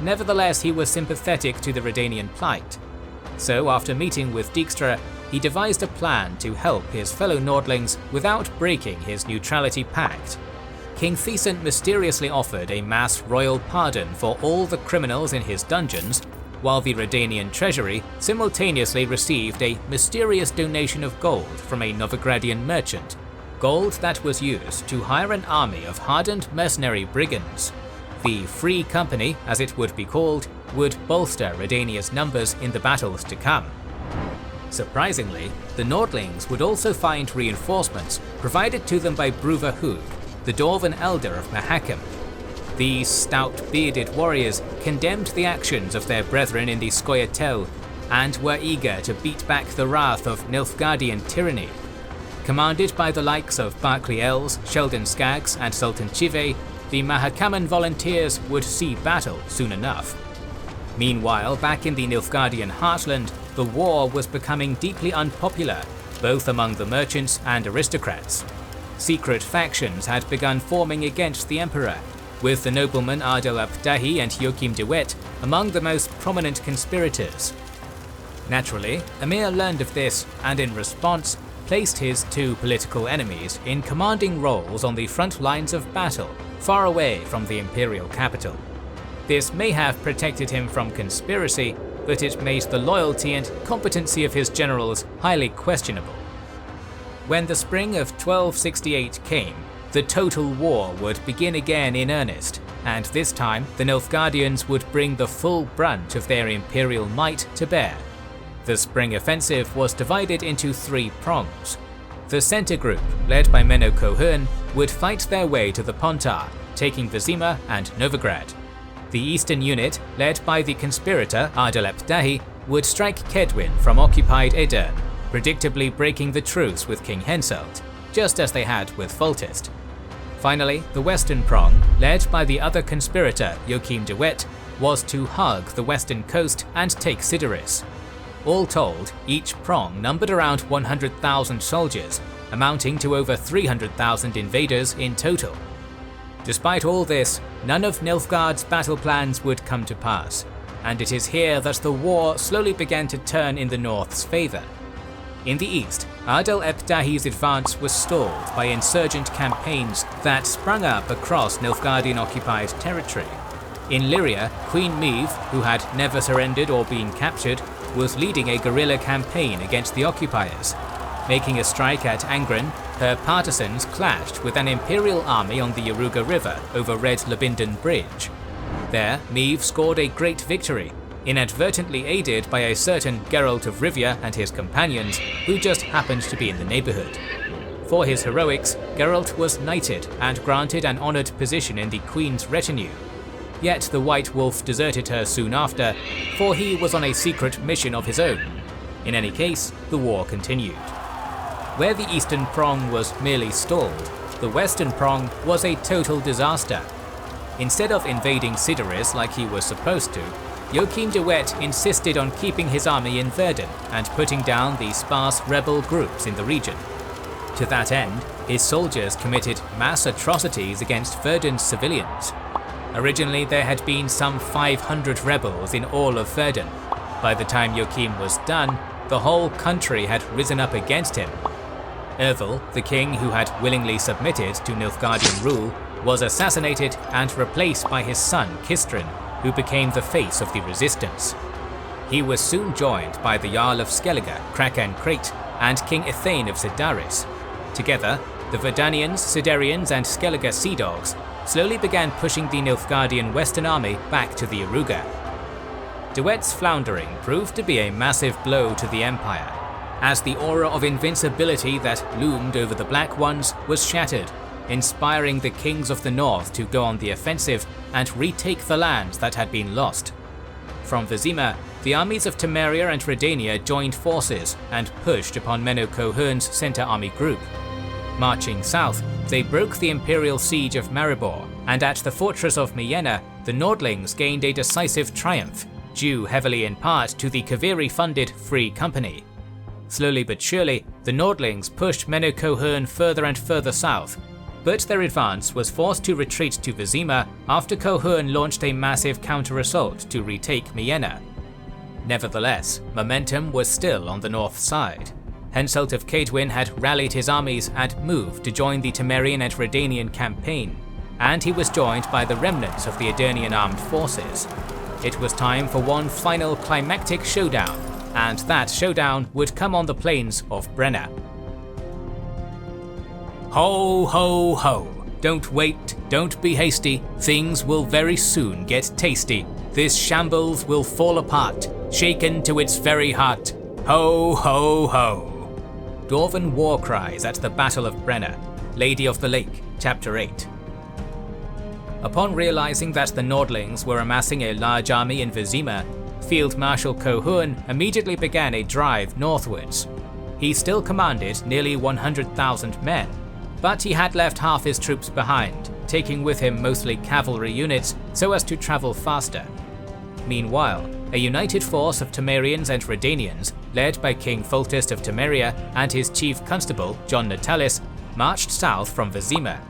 Nevertheless, he was sympathetic to the Redanian plight. So after meeting with Dijkstra, he devised a plan to help his fellow Nordlings without breaking his neutrality pact. King Thiessen mysteriously offered a mass royal pardon for all the criminals in his dungeons, while the Redanian treasury simultaneously received a mysterious donation of gold from a Novigradian merchant, gold that was used to hire an army of hardened mercenary brigands. The Free Company, as it would be called, would bolster Redania's numbers in the battles to come. Surprisingly, the Nordlings would also find reinforcements provided to them by Bruva Hugh, the Dwarven elder of Mahakam. These stout bearded warriors condemned the actions of their brethren in the scoia'tael and were eager to beat back the wrath of Nilfgaardian tyranny. Commanded by the likes of Barclay Els, Sheldon Skaggs and Sultan Chive, the Mahakaman volunteers would see battle soon enough. Meanwhile, back in the Nilfgaardian heartland, the war was becoming deeply unpopular, both among the merchants and aristocrats. Secret factions had begun forming against the emperor, with the noblemen Ardel ap Dahi and Joachim de Wet among the most prominent conspirators. Naturally, Emhyr learned of this and in response placed his 2 political enemies in commanding roles on the front lines of battle, far away from the imperial capital. This may have protected him from conspiracy, but it made the loyalty and competency of his generals highly questionable. When the spring of 1268 came, the total war would begin again in earnest, and this time the Nilfgaardians would bring the full brunt of their imperial might to bear. The spring offensive was divided into 3 prongs. The centre group, led by Menno Cohorn, would fight their way to the Pontar, taking Vizima and Novigrad. The eastern unit, led by the conspirator Ardel ap Dahi, would strike Kaedwen from occupied Aedirn, predictably breaking the truce with King Henselt, just as they had with Foltest. Finally, the western prong, led by the other conspirator Joachim de Wet, was to hug the western coast and take Sideris. All told, each prong numbered around 100,000 soldiers, amounting to over 300,000 invaders in total. Despite all this, none of Nilfgaard's battle plans would come to pass, and it is here that the war slowly began to turn in the North's favour. In the east, Adil ep Dahi's advance was stalled by insurgent campaigns that sprung up across Nilfgaardian-occupied territory. In Lyria, Queen Meve, who had never surrendered or been captured, was leading a guerrilla campaign against the occupiers. Making a strike at Angren, her partisans clashed with an imperial army on the Yaruga River over Red Labinden Bridge. There, Meve scored a great victory, inadvertently aided by a certain Geralt of Rivia and his companions, who just happened to be in the neighbourhood. For his heroics, Geralt was knighted and granted an honoured position in the Queen's retinue. Yet the White Wolf deserted her soon after, for he was on a secret mission of his own. In any case, the war continued. Where the eastern prong was merely stalled, the western prong was a total disaster. Instead of invading Sidoris like he was supposed to, Joachim de Wet insisted on keeping his army in Verden and putting down the sparse rebel groups in the region. To that end, his soldiers committed mass atrocities against Verden's civilians. Originally there had been some 500 rebels in all of Verden. By the time Joachim was done, the whole country had risen up against him. Ervil, the king who had willingly submitted to Nilfgaardian rule, was assassinated and replaced by his son Kistrin, who became the face of the resistance. He was soon joined by the Jarl of Skellige, Kraken Crate, and King Ithane of Sidaris. Together, the Verdanians, Siderians and Skellige Sea Dogs slowly began pushing the Nilfgaardian Western Army back to the Yaruga. De Wet's floundering proved to be a massive blow to the Empire, as the aura of invincibility that loomed over the Black Ones was shattered, inspiring the kings of the north to go on the offensive and retake the lands that had been lost. From Vizima, the armies of Temeria and Redania joined forces and pushed upon Menno Cohorn's centre army group. Marching south, they broke the imperial siege of Maribor, and at the fortress of Miena, the Nordlings gained a decisive triumph, due heavily in part to the Kaviri-funded Free Company. Slowly but surely, the Nordlings pushed Menno Cohorn further and further south, but their advance was forced to retreat to Vizima after Cohorn launched a massive counter-assault to retake Miena. Nevertheless, momentum was still on the north side. Henselt of Cadwyn had rallied his armies and moved to join the Temerian and Redanian campaign, and he was joined by the remnants of the Aedirnian armed forces. It was time for one final climactic showdown, and that showdown would come on the plains of Brenna. Ho ho ho! Don't wait, don't be hasty, things will very soon get tasty. This shambles will fall apart, shaken to its very heart. Ho ho ho! Dwarven War Cries at the Battle of Brenna, Lady of the Lake, Chapter 8. Upon realizing that the Nordlings were amassing a large army in Vizima, Field Marshal Cohorn immediately began a drive northwards. He still commanded nearly 100,000 men, but he had left half his troops behind, taking with him mostly cavalry units so as to travel faster. Meanwhile, a united force of Temerians and Redanians, led by King Foltest of Temeria and his chief constable, John Natalis, marched south from Vizima.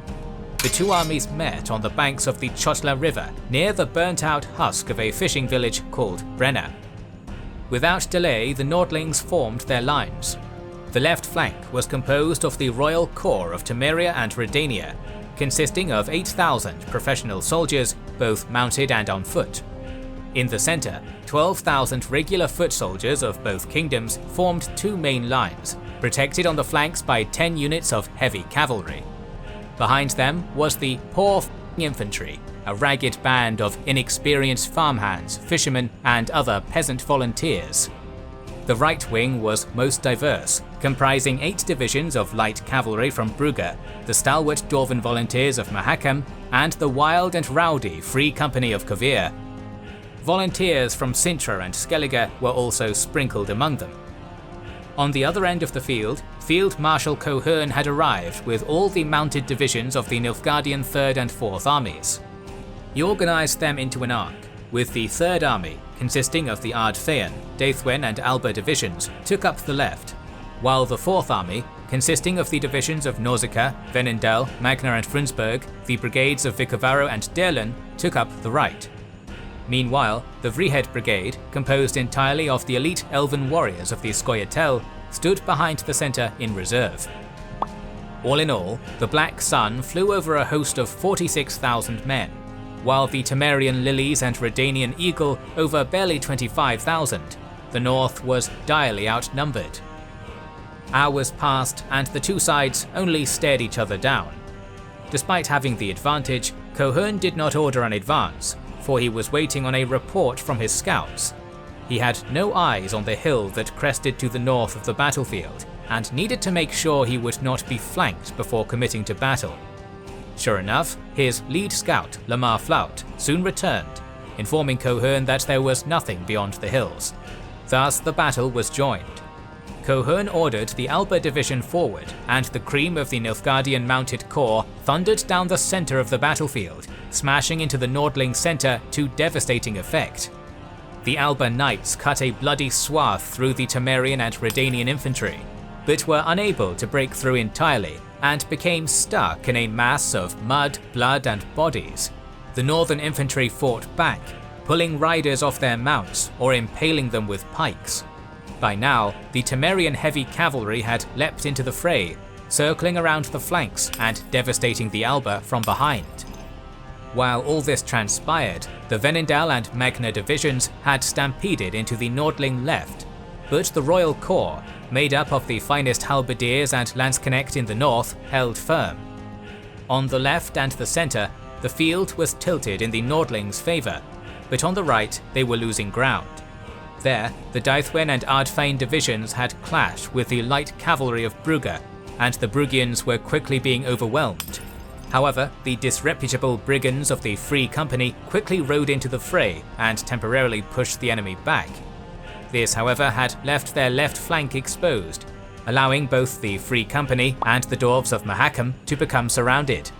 The two armies met on the banks of the Chotla River, near the burnt-out husk of a fishing village called Brenna. Without delay, the Nordlings formed their lines. The left flank was composed of the Royal Corps of Temeria and Redania, consisting of 8,000 professional soldiers, both mounted and on foot. In the centre, 12,000 regular foot soldiers of both kingdoms formed two main lines, protected on the flanks by 10 units of heavy cavalry. Behind them was the poor f***ing infantry, a ragged band of inexperienced farmhands, fishermen, and other peasant volunteers. The right wing was most diverse, comprising 8 divisions of light cavalry from Brugge, the stalwart Dwarven volunteers of Mahakam, and the wild and rowdy Free Company of Kovir. Volunteers from Cintra and Skellige were also sprinkled among them. On the other end of the field, Field Marshal Cohorn had arrived with all the mounted divisions of the Nilfgaardian 3rd and 4th armies. He organised them into an arc, with the 3rd army, consisting of the Ard Thean, Daithwen and Alba divisions, took up the left, while the 4th army, consisting of the divisions of Nausicaa, Veenendael, Magna and Frundsberg, the brigades of Vicovaro and Derlin took up the right. Meanwhile, the Vrihed Brigade, composed entirely of the elite elven warriors of the scoia'tael, stood behind the centre in reserve. All in all, the Black Sun flew over a host of 46,000 men, while the Temerian Lilies and Redanian Eagle over barely 25,000. The north was direly outnumbered. Hours passed and the two sides only stared each other down. Despite having the advantage, Cohorn did not order an advance, for he was waiting on a report from his scouts. He had no eyes on the hill that crested to the north of the battlefield, and needed to make sure he would not be flanked before committing to battle. Sure enough, his lead scout, Lamar Flout, soon returned, informing Cohorn that there was nothing beyond the hills. Thus the battle was joined. Cohorn ordered the Alba division forward, and the cream of the Nilfgaardian mounted corps thundered down the centre of the battlefield, smashing into the Nordling centre to devastating effect. The Alba knights cut a bloody swath through the Temerian and Redanian infantry, but were unable to break through entirely and became stuck in a mass of mud, blood and bodies. The northern infantry fought back, pulling riders off their mounts or impaling them with pikes. By now, the Temerian heavy cavalry had leapt into the fray, circling around the flanks and devastating the Alba from behind. While all this transpired, the Veenendael and Magna divisions had stampeded into the Nordling left, but the Royal Corps, made up of the finest halberdiers and Landsknecht in the north, held firm. On the left and the centre, the field was tilted in the Nordlings' favour, but on the right they were losing ground. There, the Deithwen and Ardfein divisions had clashed with the light cavalry of Brugge, and the Bruggians were quickly being overwhelmed. However, the disreputable brigands of the Free Company quickly rode into the fray and temporarily pushed the enemy back. This, however, had left their left flank exposed, allowing both the Free Company and the Dwarves of Mahakam to become surrounded.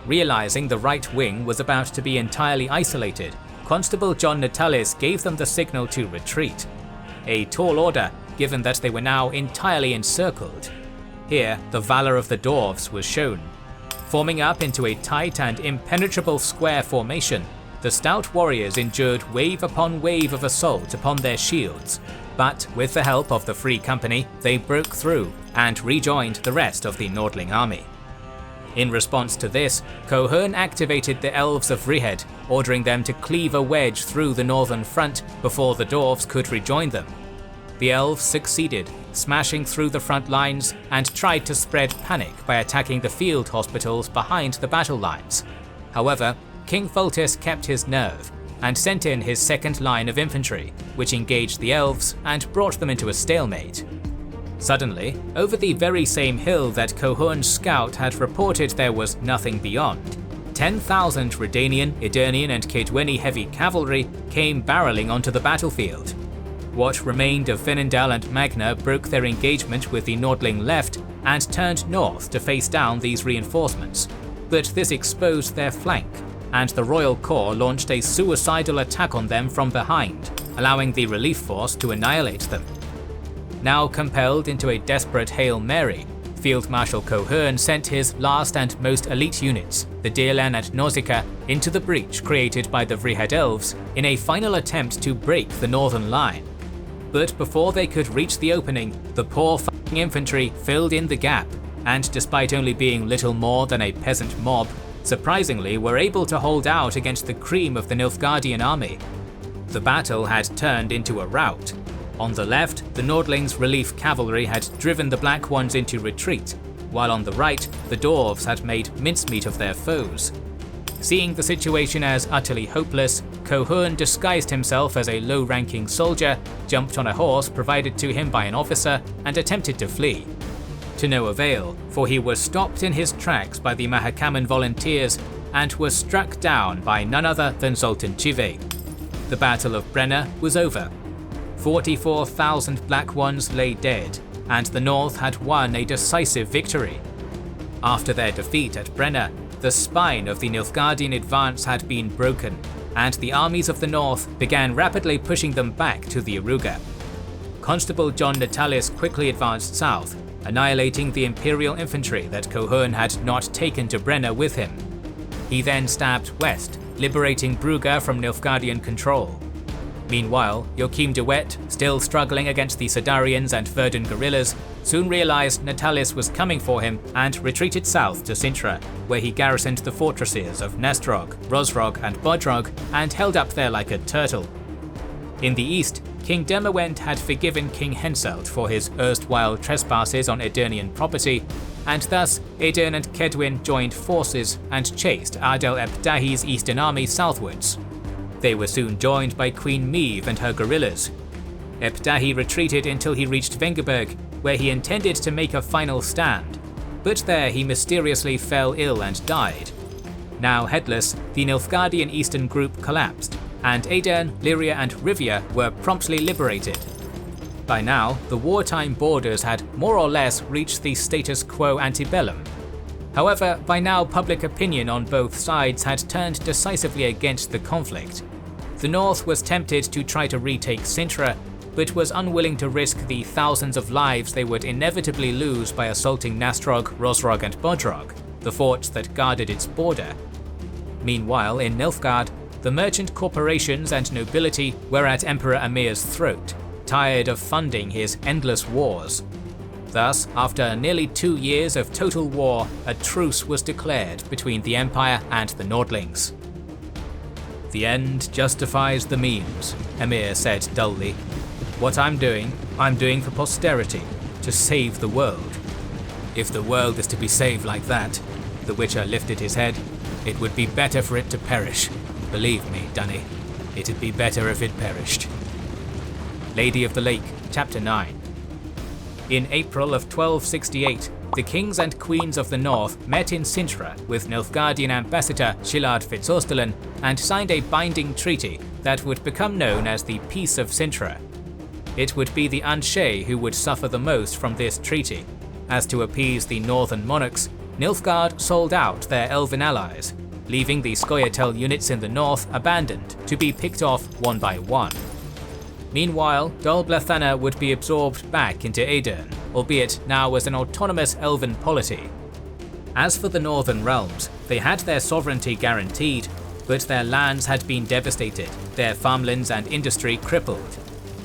Realizing the right wing was about to be entirely isolated, Constable John Natalis gave them the signal to retreat. A tall order, given that they were now entirely encircled. Here, the valour of the Dwarves was shown. Forming up into a tight and impenetrable square formation, the stout warriors endured wave upon wave of assault upon their shields, but with the help of the Free Company, they broke through and rejoined the rest of the Nordling army. In response to this, Cohorn activated the Elves of Vrihed, ordering them to cleave a wedge through the northern front before the Dwarves could rejoin them. The Elves succeeded, smashing through the front lines and tried to spread panic by attacking the field hospitals behind the battle lines. However, King Foltest kept his nerve and sent in his second line of infantry, which engaged the Elves and brought them into a stalemate. Suddenly, over the very same hill that Cohorn's scout had reported there was nothing beyond, 10,000 Redanian, Edirnian and Kaedweni heavy cavalry came barreling onto the battlefield. What remained of Veenendael and Magna broke their engagement with the Nordling left and turned north to face down these reinforcements, but this exposed their flank, and the Royal Corps launched a suicidal attack on them from behind, allowing the relief force to annihilate them. Now compelled into a desperate Hail Mary, Field Marshal Cohorn sent his last and most elite units, the Derlan and Nausicaa, into the breach created by the Vrihed Elves in a final attempt to break the northern line. But before they could reach the opening, the poor f***ing infantry filled in the gap, and despite only being little more than a peasant mob, surprisingly were able to hold out against the cream of the Nilfgaardian army. The battle had turned into a rout. On the left, the Nordlings' relief cavalry had driven the Black Ones into retreat, while on the right, the Dwarves had made mincemeat of their foes. Seeing the situation as utterly hopeless, Cohorn disguised himself as a low-ranking soldier, jumped on a horse provided to him by an officer, and attempted to flee. To no avail, for he was stopped in his tracks by the Mahakaman volunteers and was struck down by none other than Zoltan Chive. The Battle of Brenna was over. 44,000 Black Ones lay dead, and the North had won a decisive victory. After their defeat at Brenna, the spine of the Nilfgaardian advance had been broken, and the armies of the North began rapidly pushing them back to the Aruga. Constable John Natalis quickly advanced south, annihilating the Imperial infantry that Cohorn had not taken to Brenna with him. He then stabbed west, liberating Brugge from Nilfgaardian control. Meanwhile, Joachim de Wet, still struggling against the Sodarians and Vergen guerrillas, soon realized Natalis was coming for him and retreated south to Cintra, where he garrisoned the fortresses of Nestrog, Rosrog and Bodrog and held up there like a turtle. In the east, King Dermawend had forgiven King Henselt for his erstwhile trespasses on Edirnian property, and thus Edirn and Cedwin joined forces and chased Adel ep Dahi's eastern army southwards. They were soon joined by Queen Meve and her guerrillas. Ep Dahi retreated until he reached Vengerberg, where he intended to make a final stand, but there he mysteriously fell ill and died. Now headless, the Nilfgaardian eastern group collapsed, and Edirn, Lyria and Rivia were promptly liberated. By now, the wartime borders had more or less reached the status quo antebellum. However, by now public opinion on both sides had turned decisively against the conflict. The north was tempted to try to retake Cintra, but was unwilling to risk the thousands of lives they would inevitably lose by assaulting Nastrog, Rosrog and Bodrog, the forts that guarded its border. Meanwhile, in Nilfgaard, the merchant corporations and nobility were at Emperor Amir's throat, tired of funding his endless wars. Thus, after nearly 2 years of total war, a truce was declared between the Empire and the Nordlings. "The end justifies the means," Emir said dully. "What I'm doing for posterity, to save the world. If the world is to be saved like that," the Witcher lifted his head, "it would be better for it to perish. Believe me, Dunny, it'd be better if it perished." Lady of the Lake, Chapter 9. In April of 1268, the kings and queens of the north met in Cintra with Nilfgaardian ambassador Shilard Fitzostelen and signed a binding treaty that would become known as the Peace of Cintra. It would be the Anshe who would suffer the most from this treaty, as to appease the northern monarchs, Nilfgaard sold out their elven allies, leaving the scoia'tael units in the north abandoned to be picked off one by one. Meanwhile, Dol Blethanna would be absorbed back into Edirn, albeit now as an autonomous elven polity. As for the northern realms, they had their sovereignty guaranteed, but their lands had been devastated, their farmlands and industry crippled.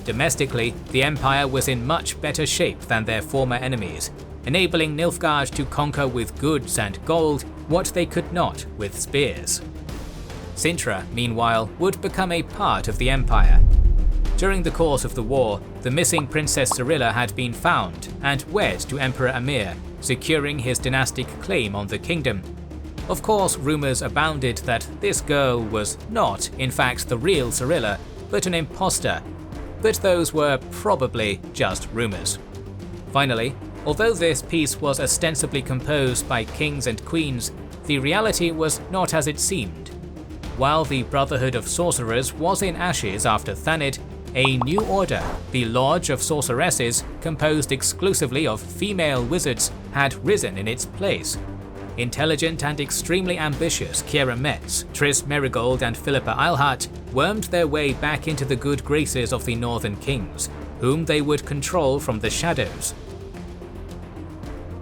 Domestically, the empire was in much better shape than their former enemies, enabling Nilfgaard to conquer with goods and gold what they could not with spears. Cintra, meanwhile, would become a part of the empire. During the course of the war, the missing Princess Cyrilla had been found and wed to Emperor Amir, securing his dynastic claim on the kingdom. Of course, rumours abounded that this girl was not, in fact, the real Cyrilla, but an imposter. But those were probably just rumours. Finally, although this peace was ostensibly composed by kings and queens, the reality was not as it seemed. While the Brotherhood of Sorcerers was in ashes after Thanid, a new order, the Lodge of Sorceresses, composed exclusively of female wizards, had risen in its place. Intelligent and extremely ambitious Kiera Metz, Triss Merigold and Philippa Eilhart wormed their way back into the good graces of the Northern Kings, whom they would control from the shadows.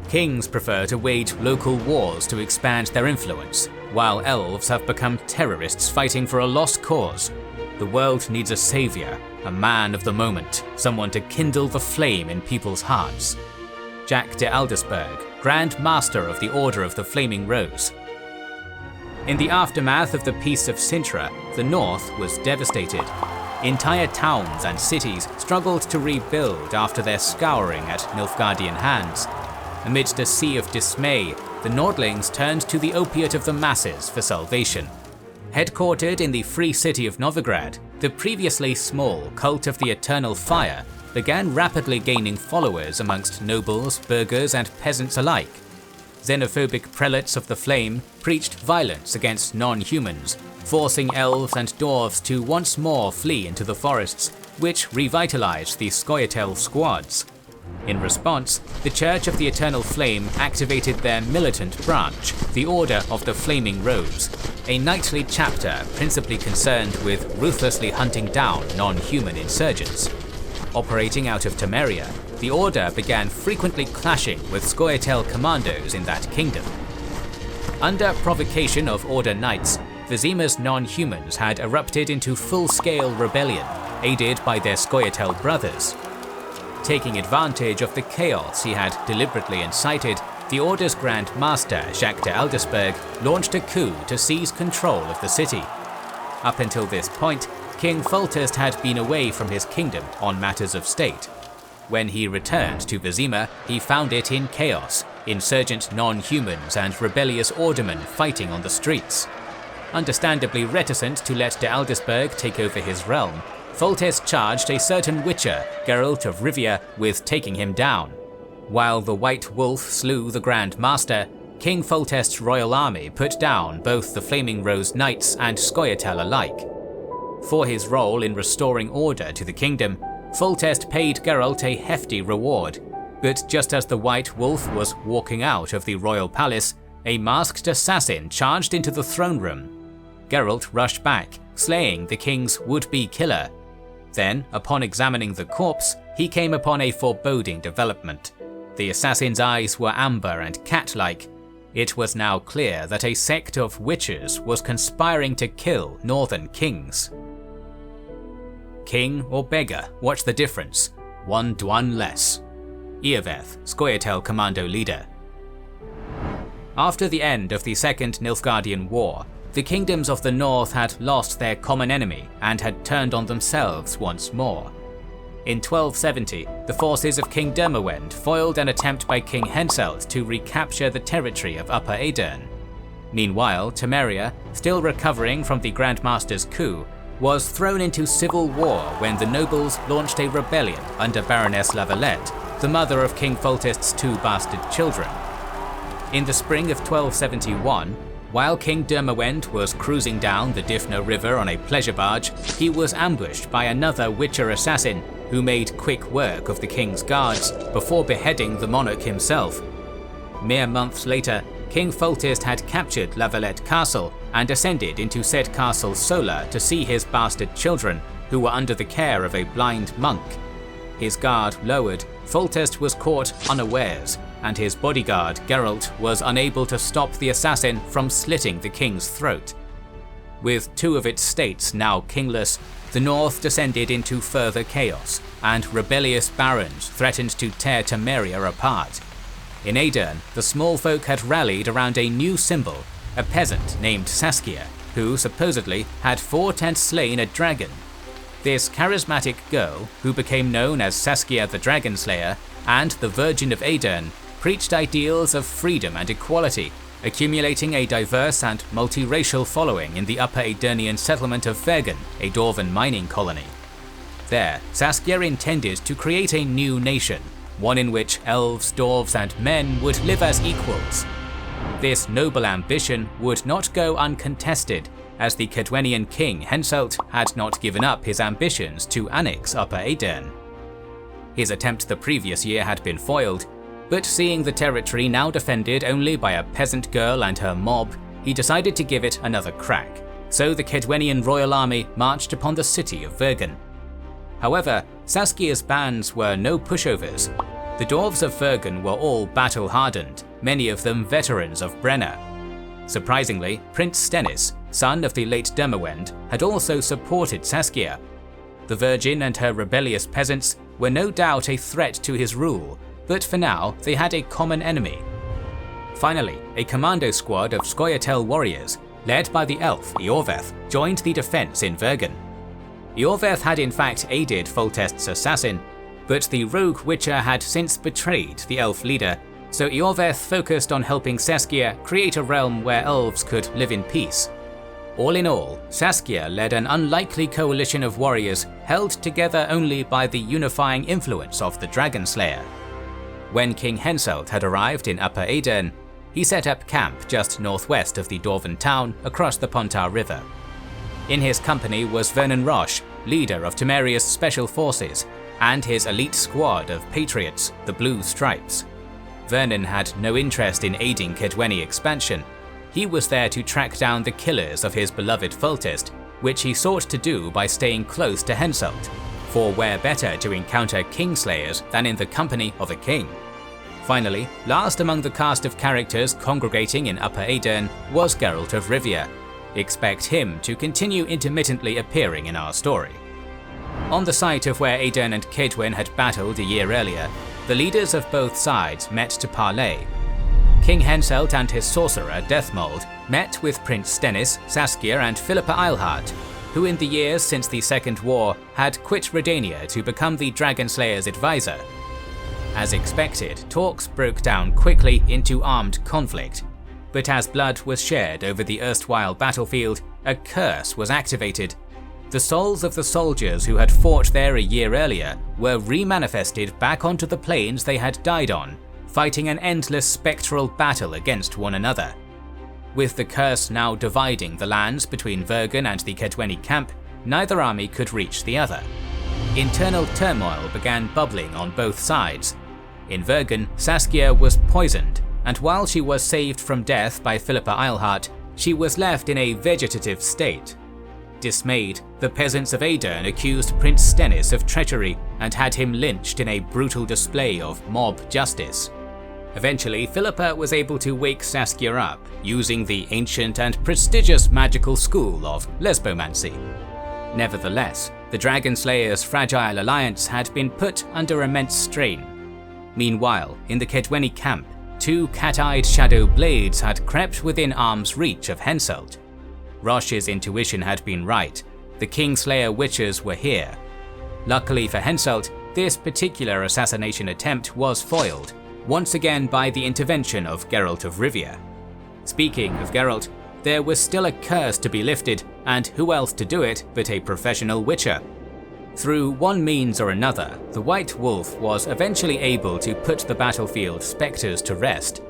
Kings prefer to wage local wars to expand their influence, while elves have become terrorists fighting for a lost cause. The world needs a savior, a man of the moment, someone to kindle the flame in people's hearts. Jack de Aldersberg, Grand Master of the Order of the Flaming Rose. In the aftermath of the Peace of Cintra, the north was devastated. Entire towns and cities struggled to rebuild after their scouring at Nilfgaardian hands. Amidst a sea of dismay, the Nordlings turned to the opiate of the masses for salvation. Headquartered in the free city of Novigrad, the previously small Cult of the Eternal Fire began rapidly gaining followers amongst nobles, burghers and peasants alike. Xenophobic prelates of the Flame preached violence against non-humans, forcing elves and dwarves to once more flee into the forests, which revitalized the scoia'tael squads. In response, the Church of the Eternal Flame activated their militant branch, the Order of the Flaming Rose, a knightly chapter principally concerned with ruthlessly hunting down non-human insurgents. Operating out of Temeria, the Order began frequently clashing with scoia'tael commandos in that kingdom. Under provocation of Order knights, Vizima's non-humans had erupted into full-scale rebellion, aided by their scoia'tael brothers. Taking advantage of the chaos he had deliberately incited, the Order's Grand Master Jacques de Aldesberg launched a coup to seize control of the city. Up until this point, King Foltest had been away from his kingdom on matters of state. When he returned to Vizima, he found it in chaos, insurgent non-humans and rebellious Ordermen fighting on the streets. Understandably reticent to let de Aldesberg take over his realm, Foltest charged a certain Witcher, Geralt of Rivia, with taking him down. While the White Wolf slew the Grand Master, King Foltest's royal army put down both the Flaming Rose Knights and scoia'tael alike. For his role in restoring order to the kingdom, Foltest paid Geralt a hefty reward, but just as the White Wolf was walking out of the royal palace, a masked assassin charged into the throne room. Geralt rushed back, slaying the king's would-be killer. Then, upon examining the corpse, he came upon a foreboding development. The assassin's eyes were amber and cat-like. It was now clear that a sect of witches was conspiring to kill northern kings. King or beggar, what's the difference? One Dwan less. Eorveth, scoia'tael commando leader. After the end of the Second Nilfgaardian War, the kingdoms of the north had lost their common enemy and had turned on themselves once more. In 1270, the forces of King Dermawend foiled an attempt by King Henselt to recapture the territory of Upper Aedirn. Meanwhile, Temeria, still recovering from the Grand Master's coup, was thrown into civil war when the nobles launched a rebellion under Baroness Lavalette, the mother of King Foltest's two bastard children. In the spring of 1271, while King Dermawend was cruising down the Difna River on a pleasure barge, he was ambushed by another Witcher assassin who made quick work of the king's guards before beheading the monarch himself. Mere months later, King Foltest had captured Lavalette Castle and ascended into said castle's solar to see his bastard children, who were under the care of a blind monk. His guard lowered, Foltest was caught unawares, and his bodyguard, Geralt, was unable to stop the assassin from slitting the king's throat. With two of its states now kingless, the north descended into further chaos, and rebellious barons threatened to tear Temeria apart. In Aedirn, the small folk had rallied around a new symbol, a peasant named Saskia, who supposedly had 4 times slain a dragon. This charismatic girl, who became known as Saskia the Dragon Slayer and the Vergen of Aedirn, preached ideals of freedom and equality, accumulating a diverse and multiracial following in the Upper Aedirnian settlement of Vergen, a dwarven mining colony. There, Saskia intended to create a new nation, one in which elves, dwarves and men would live as equals. This noble ambition would not go uncontested, as the Cadwenian king Henselt had not given up his ambitions to annex Upper Aedirn. His attempt the previous year had been foiled, but seeing the territory now defended only by a peasant girl and her mob, he decided to give it another crack, so the Cadwenian royal army marched upon the city of Vergen. However, Saskia's bands were no pushovers. The dwarves of Vergen were all battle-hardened, many of them veterans of Brenna. Surprisingly, Prince Stennis, son of the late Dermawend, had also supported Saskia. The Virgin and her rebellious peasants were no doubt a threat to his rule, but for now they had a common enemy. Finally, a commando squad of scoia'tael warriors, led by the elf Eorveth, joined the defense in Vergen. Eorveth had in fact aided Foltest's assassin, but the rogue Witcher had since betrayed the elf leader, so Eorveth focused on helping Saskia create a realm where elves could live in peace. All in all, Saskia led an unlikely coalition of warriors held together only by the unifying influence of the Dragon Slayer. When King Henselt had arrived in Upper Aedirn, he set up camp just northwest of the dwarven town across the Pontar River. In his company was Vernon Roche, leader of Temeria's special forces, and his elite squad of patriots, the Blue Stripes. Vernon had no interest in aiding Cadweni expansion. He was there to track down the killers of his beloved Foltest, which he sought to do by staying close to Henselt. for where better to encounter Kingslayers than in the company of a king? Finally, last among the cast of characters congregating in Upper Aedirn was Geralt of Rivia. Expect him to continue intermittently appearing in our story. On the site of where Aedirn and Kaedwen had battled a year earlier, the leaders of both sides met to parley. King Henselt and his sorcerer Dethmold met with Prince Stennis, Saskia and Philippa Eilhart, who in the years since the Second War had quit Redania to become the Dragonslayer's advisor. As expected, talks broke down quickly into armed conflict, but as blood was shed over the erstwhile battlefield, a curse was activated. The souls of the soldiers who had fought there a year earlier were remanifested back onto the plains they had died on, fighting an endless spectral battle against one another. With the curse now dividing the lands between Vergen and the Kaedweni camp, neither army could reach the other. Internal turmoil began bubbling on both sides. In Vergen, Saskia was poisoned, and while she was saved from death by Philippa Eilhart, she was left in a vegetative state. Dismayed, the peasants of Aedirn accused Prince Stennis of treachery and had him lynched in a brutal display of mob justice. Eventually, Philippa was able to wake Saskia up using the ancient and prestigious magical school of lesbomancy. Nevertheless, the Dragonslayers' fragile alliance had been put under immense strain. Meanwhile, in the Kaedweni camp, two cat-eyed shadow blades had crept within arm's reach of Henselt. Rosh's intuition had been right. The Kingslayer witches were here. Luckily for Henselt, this particular assassination attempt was foiled, once again by the intervention of Geralt of Rivia. Speaking of Geralt, there was still a curse to be lifted, and who else to do it but a professional witcher? Through one means or another, the White Wolf was eventually able to put the battlefield spectres to rest.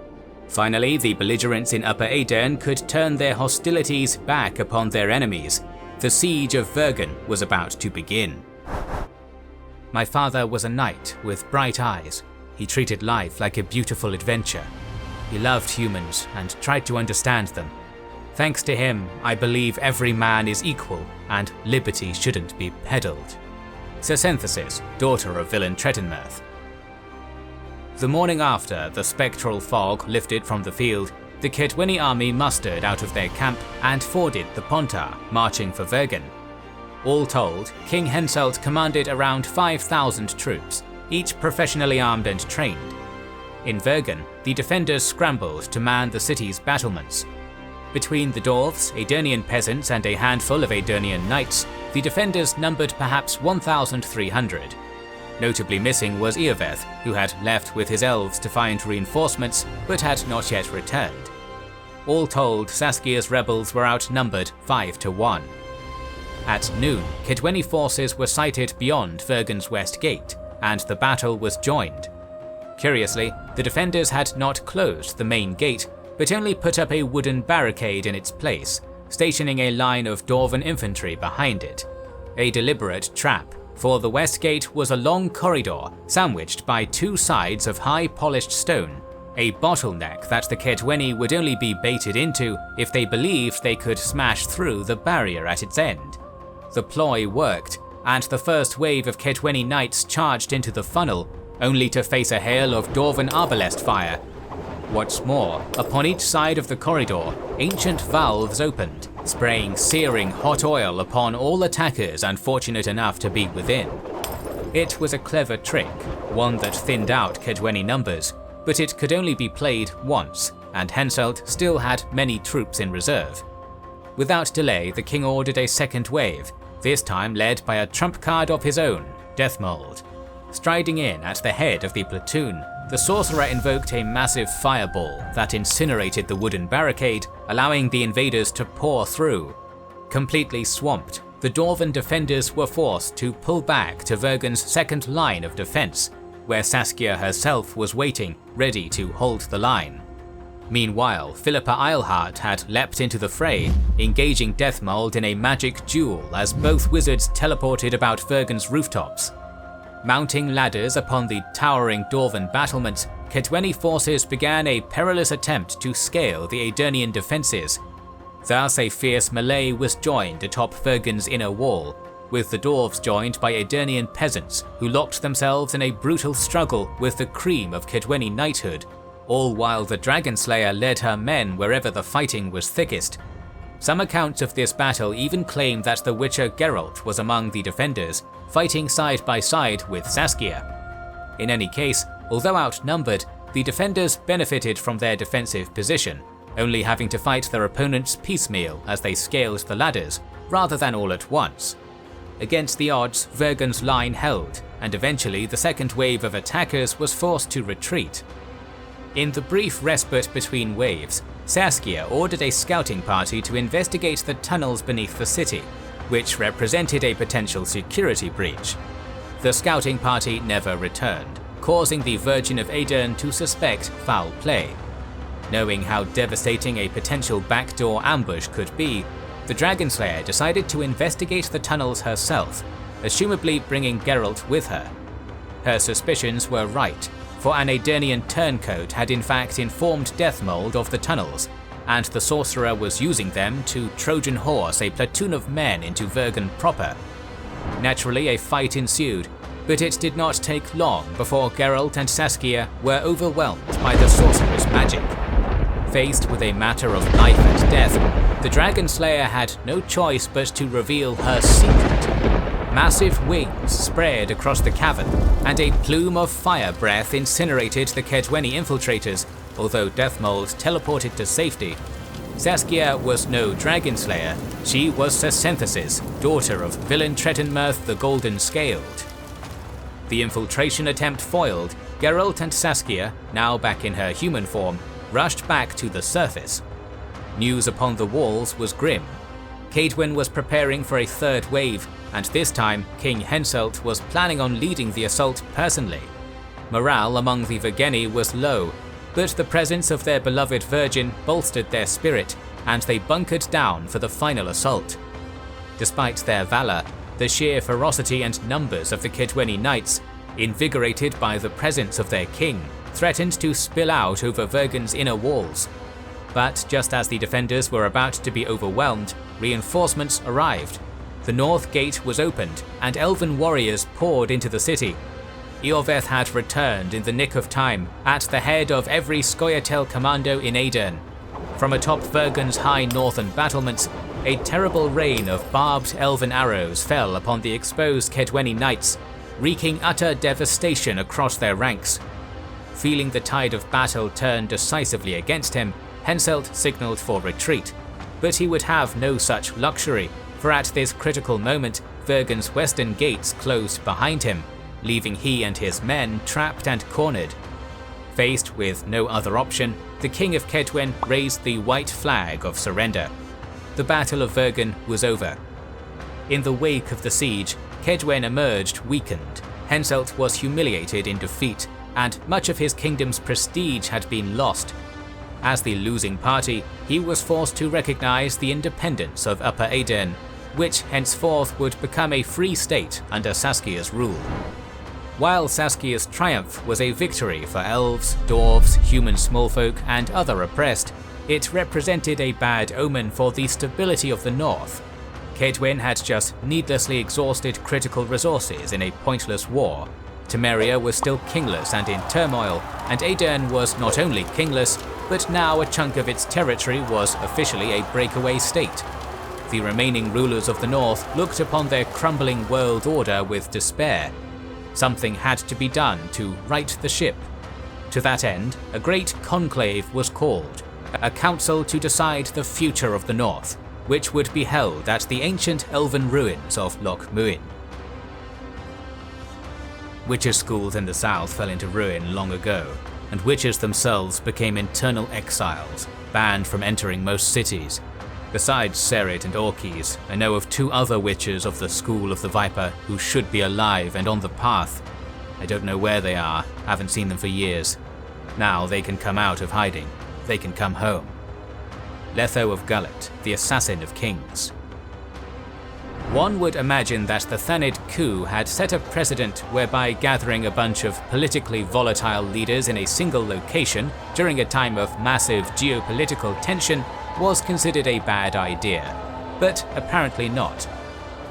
Finally, the belligerents in Upper Aedirn could turn their hostilities back upon their enemies. The Siege of Vergen was about to begin. My father was a knight with bright eyes. He treated life like a beautiful adventure. He loved humans and tried to understand them. Thanks to him, I believe every man is equal and liberty shouldn't be peddled. Sesynthesis, daughter of villain Tretenmirth. The morning after the spectral fog lifted from the field, the Kaedweni army mustered out of their camp and forded the Pontar, marching for Vergen. All told, King Henselt commanded around 5,000 troops, each professionally armed and trained. In Vergen, the defenders scrambled to man the city's battlements. Between the dwarves, Aedirnian peasants and a handful of Aedirnian knights, the defenders numbered perhaps 1,300. Notably missing was Eorveth, who had left with his elves to find reinforcements but had not yet returned. All told, Saskia's rebels were outnumbered 5-1. At noon, Kaedweni forces were sighted beyond Vergen's west gate, and the battle was joined. Curiously, the defenders had not closed the main gate, but only put up a wooden barricade in its place, stationing a line of Dwarven infantry behind it. A deliberate trap, for the west gate was a long corridor sandwiched by two sides of high polished stone, a bottleneck that the Kaedweni would only be baited into if they believed they could smash through the barrier at its end. The ploy worked, and the first wave of Kaedweni knights charged into the funnel, only to face a hail of Dwarven arbalest fire. What's more, upon each side of the corridor, ancient valves opened, spraying searing hot oil upon all attackers unfortunate enough to be within. It was a clever trick, one that thinned out Kaedweni numbers, but it could only be played once, and Henselt still had many troops in reserve. Without delay, the king ordered a second wave, this time led by a trump card of his own, Dethmold. Striding in at the head of the platoon, the sorcerer invoked a massive fireball that incinerated the wooden barricade, allowing the invaders to pour through. Completely swamped, the Dwarven defenders were forced to pull back to Vergen's second line of defense, where Saskia herself was waiting, ready to hold the line. Meanwhile, Philippa Eilhart had leapt into the fray, engaging Dethmold in a magic duel as both wizards teleported about Vergen's rooftops. Mounting ladders upon the towering Dwarven battlements, Kaedweni forces began a perilous attempt to scale the Aedirnian defences. Thus a fierce melee was joined atop Vergen's inner wall, with the dwarves joined by Aedirnian peasants who locked themselves in a brutal struggle with the cream of Kaedweni knighthood, all while the Dragon Slayer led her men wherever the fighting was thickest. Some accounts of this battle even claim that the Witcher Geralt was among the defenders, fighting side by side with Saskia. In any case, although outnumbered, the defenders benefited from their defensive position, only having to fight their opponents piecemeal as they scaled the ladders, rather than all at once. Against the odds, Vergen's line held, and eventually the second wave of attackers was forced to retreat. In the brief respite between waves, Saskia ordered a scouting party to investigate the tunnels beneath the city, which represented a potential security breach. The scouting party never returned, causing the Virgin of Aedirn to suspect foul play. Knowing how devastating a potential backdoor ambush could be, the Dragon Slayer decided to investigate the tunnels herself, assumably bringing Geralt with her. Her suspicions were right, for an Aedirnian turncoat had in fact informed Deathmold of the tunnels, and the sorcerer was using them to Trojan horse a platoon of men into Vergen proper. Naturally, a fight ensued, but it did not take long before Geralt and Saskia were overwhelmed by the sorcerer's magic. Faced with a matter of life and death, the Dragon Slayer had no choice but to reveal her secret. Massive wings spread across the cavern, and a plume of fire breath incinerated the Kaedweni infiltrators, although Deathmold teleported to safety. Saskia was no Dragon Slayer, she was Sesynthesis, daughter of villain Tretenmirth the Golden Scaled. The infiltration attempt foiled, Geralt and Saskia, now back in her human form, rushed back to the surface. News upon the walls was grim. Kaedwen was preparing for a third wave, and this time King Henselt was planning on leading the assault personally. Morale among the Vergenni was low, but the presence of their beloved Virgin bolstered their spirit, and they bunkered down for the final assault. Despite their valor, the sheer ferocity and numbers of the Kaedweni knights, invigorated by the presence of their king, threatened to spill out over Vergen's inner walls. But just as the defenders were about to be overwhelmed, reinforcements arrived. The north gate was opened, and elven warriors poured into the city. Iorveth had returned in the nick of time, at the head of every scoia'tael commando in Aedirn. From atop Vergen's high northern battlements, a terrible rain of barbed elven arrows fell upon the exposed Kaedweni knights, wreaking utter devastation across their ranks. Feeling the tide of battle turn decisively against him, Henselt signalled for retreat, but he would have no such luxury, for at this critical moment, Vergen's western gates closed behind him, leaving he and his men trapped and cornered. Faced with no other option, the King of Kaedwen raised the white flag of surrender. The Battle of Vergen was over. In the wake of the siege, Kaedwen emerged weakened. Henselt was humiliated in defeat, and much of his kingdom's prestige had been lost. As the losing party, he was forced to recognize the independence of Upper Aedirn, which henceforth would become a free state under Saskia's rule. While Saskia's triumph was a victory for elves, dwarves, human smallfolk, and other oppressed, it represented a bad omen for the stability of the north. Kaedwen had just needlessly exhausted critical resources in a pointless war. Temeria was still kingless and in turmoil, and Aedirn was not only kingless, but now a chunk of its territory was officially a breakaway state. The remaining rulers of the north looked upon their crumbling world order with despair. Something had to be done to right the ship. To that end, a great conclave was called, a council to decide the future of the north, which would be held at the ancient elven ruins of Loc Muine. Witches' schools in the south fell into ruin long ago, and witches themselves became internal exiles, banned from entering most cities. Besides Serit and Orkis, I know of 2 other witches of the School of the Viper who should be alive and on the path. I don't know where they are, haven't seen them for years. Now they can come out of hiding, they can come home. Letho of Gullet, the assassin of kings. One would imagine that the Thanid coup had set a precedent whereby gathering a bunch of politically volatile leaders in a single location during a time of massive geopolitical tension was considered a bad idea, but apparently not.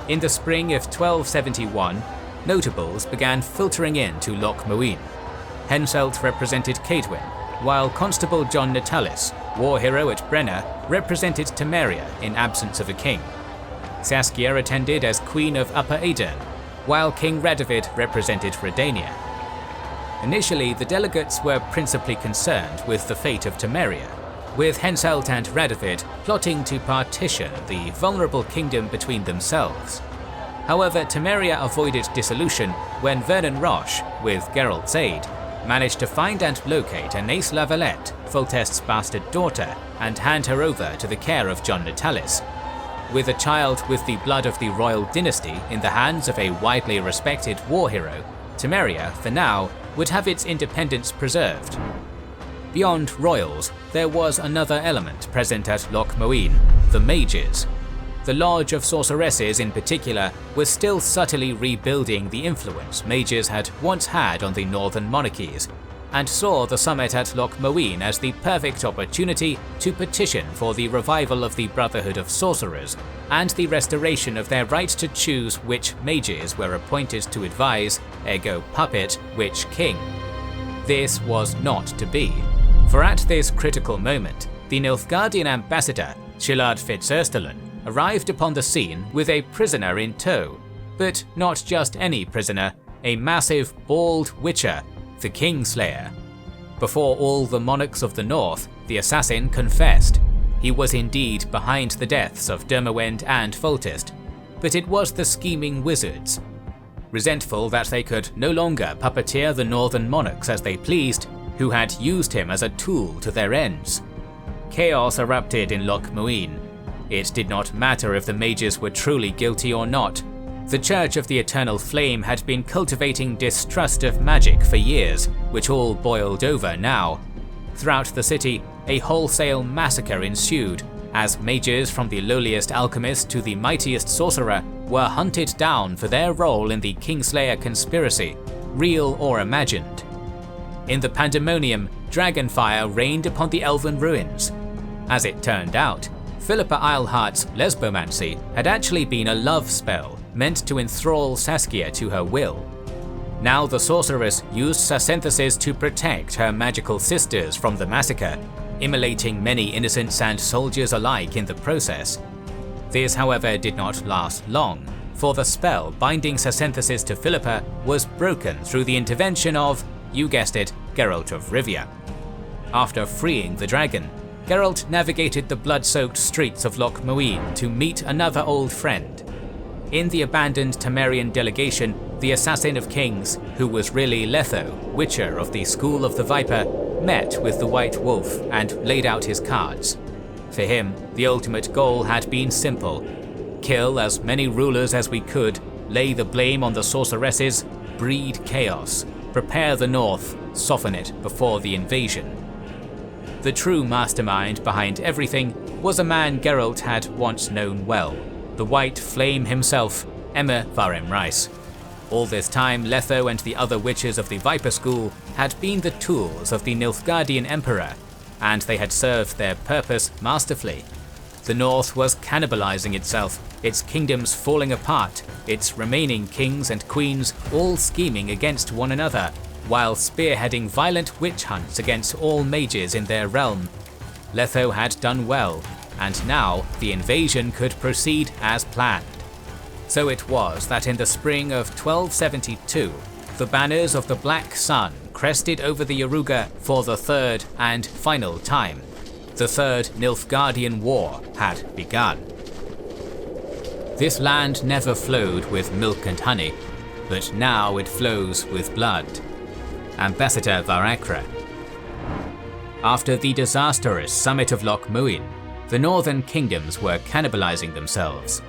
In the spring of 1271, notables began filtering in to Loc Muine. Henselt represented Cadwyn, while Constable John Natalis, war hero at Brenna, represented Temeria in absence of a king. Saskia attended as Queen of Upper Aedirn, while King Radovid represented Redania. Initially, the delegates were principally concerned with the fate of Temeria, with Henselt and Radovid plotting to partition the vulnerable kingdom between themselves. However, Temeria avoided dissolution when Vernon Roche, with Geralt's aid, managed to find and locate Anais La Valette, Foltest's bastard daughter, and hand her over to the care of John Natalis. With a child with the blood of the royal dynasty in the hands of a widely respected war hero, Temeria, for now, would have its independence preserved. Beyond royals, there was another element present at Loc Muine, the mages. The Lodge of Sorceresses in particular was still subtly rebuilding the influence mages had once had on the northern monarchies, and saw the summit at Loc Muine as the perfect opportunity to petition for the revival of the Brotherhood of Sorcerers and the restoration of their right to choose which mages were appointed to advise, ergo puppet, which king. This was not to be, for at this critical moment, the Nilfgaardian ambassador, Chillard Fitzursterlin, arrived upon the scene with a prisoner in tow, but not just any prisoner, a massive, bald witcher, the Kingslayer. Before all the monarchs of the north, the assassin confessed. He was indeed behind the deaths of Dermawend and Foltest, but it was the scheming wizards. Resentful that they could no longer puppeteer the northern monarchs as they pleased, who had used him as a tool to their ends. Chaos erupted in Loc Muine. It did not matter if the mages were truly guilty or not. The Church of the Eternal Flame had been cultivating distrust of magic for years, which all boiled over now. Throughout the city, a wholesale massacre ensued, as mages from the lowliest alchemist to the mightiest sorcerer were hunted down for their role in the Kingslayer conspiracy, real or imagined. In the pandemonium, dragonfire reigned upon the elven ruins. As it turned out, Philippa Eilhart's lesbomancy had actually been a love spell meant to enthrall Saskia to her will. Now the sorceress used Sacenthesis to protect her magical sisters from the massacre, immolating many innocents and soldiers alike in the process. This, however, did not last long, for the spell binding Sacenthesis to Philippa was broken through the intervention of, you guessed it, Geralt of Rivia. After freeing the dragon, Geralt navigated the blood-soaked streets of Loc Muine to meet another old friend. In the abandoned Temerian delegation, the Assassin of Kings, who was really Letho, Witcher of the School of the Viper, met with the White Wolf and laid out his cards. For him, the ultimate goal had been simple: kill as many rulers as we could, lay the blame on the sorceresses, breed chaos, prepare the north, soften it before the invasion. The true mastermind behind everything was a man Geralt had once known well, the White Flame himself, Emma Varem Rice. All this time, Letho and the other witches of the Viper School had been the tools of the Nilfgaardian Emperor, and they had served their purpose masterfully. The north was cannibalizing itself, its kingdoms falling apart, its remaining kings and queens all scheming against one another, while spearheading violent witch hunts against all mages in their realm. Letho had done well, and now the invasion could proceed as planned. So it was that in the spring of 1272, the banners of the Black Sun crested over the Yaruga for the third and final time. The Third Nilfgaardian War had begun. This land never flowed with milk and honey, but now it flows with blood. Ambassador Varakra. After the disastrous summit of Loc Muine, the northern kingdoms were cannibalizing themselves.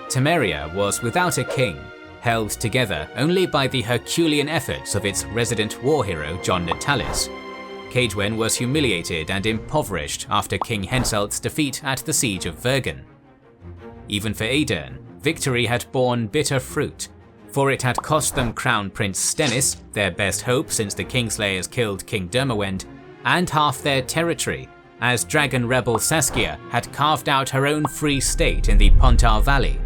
Temeria was without a king, held together only by the Herculean efforts of its resident war hero John Natalis. Cadwyn was humiliated and impoverished after King Henselt's defeat at the Siege of Vergen. Even for Aedirn, victory had borne bitter fruit, for it had cost them Crown Prince Stennis, their best hope since the Kingslayers killed King Dermawend, and half their territory, as dragon rebel Saskia had carved out her own free state in the Pontar Valley.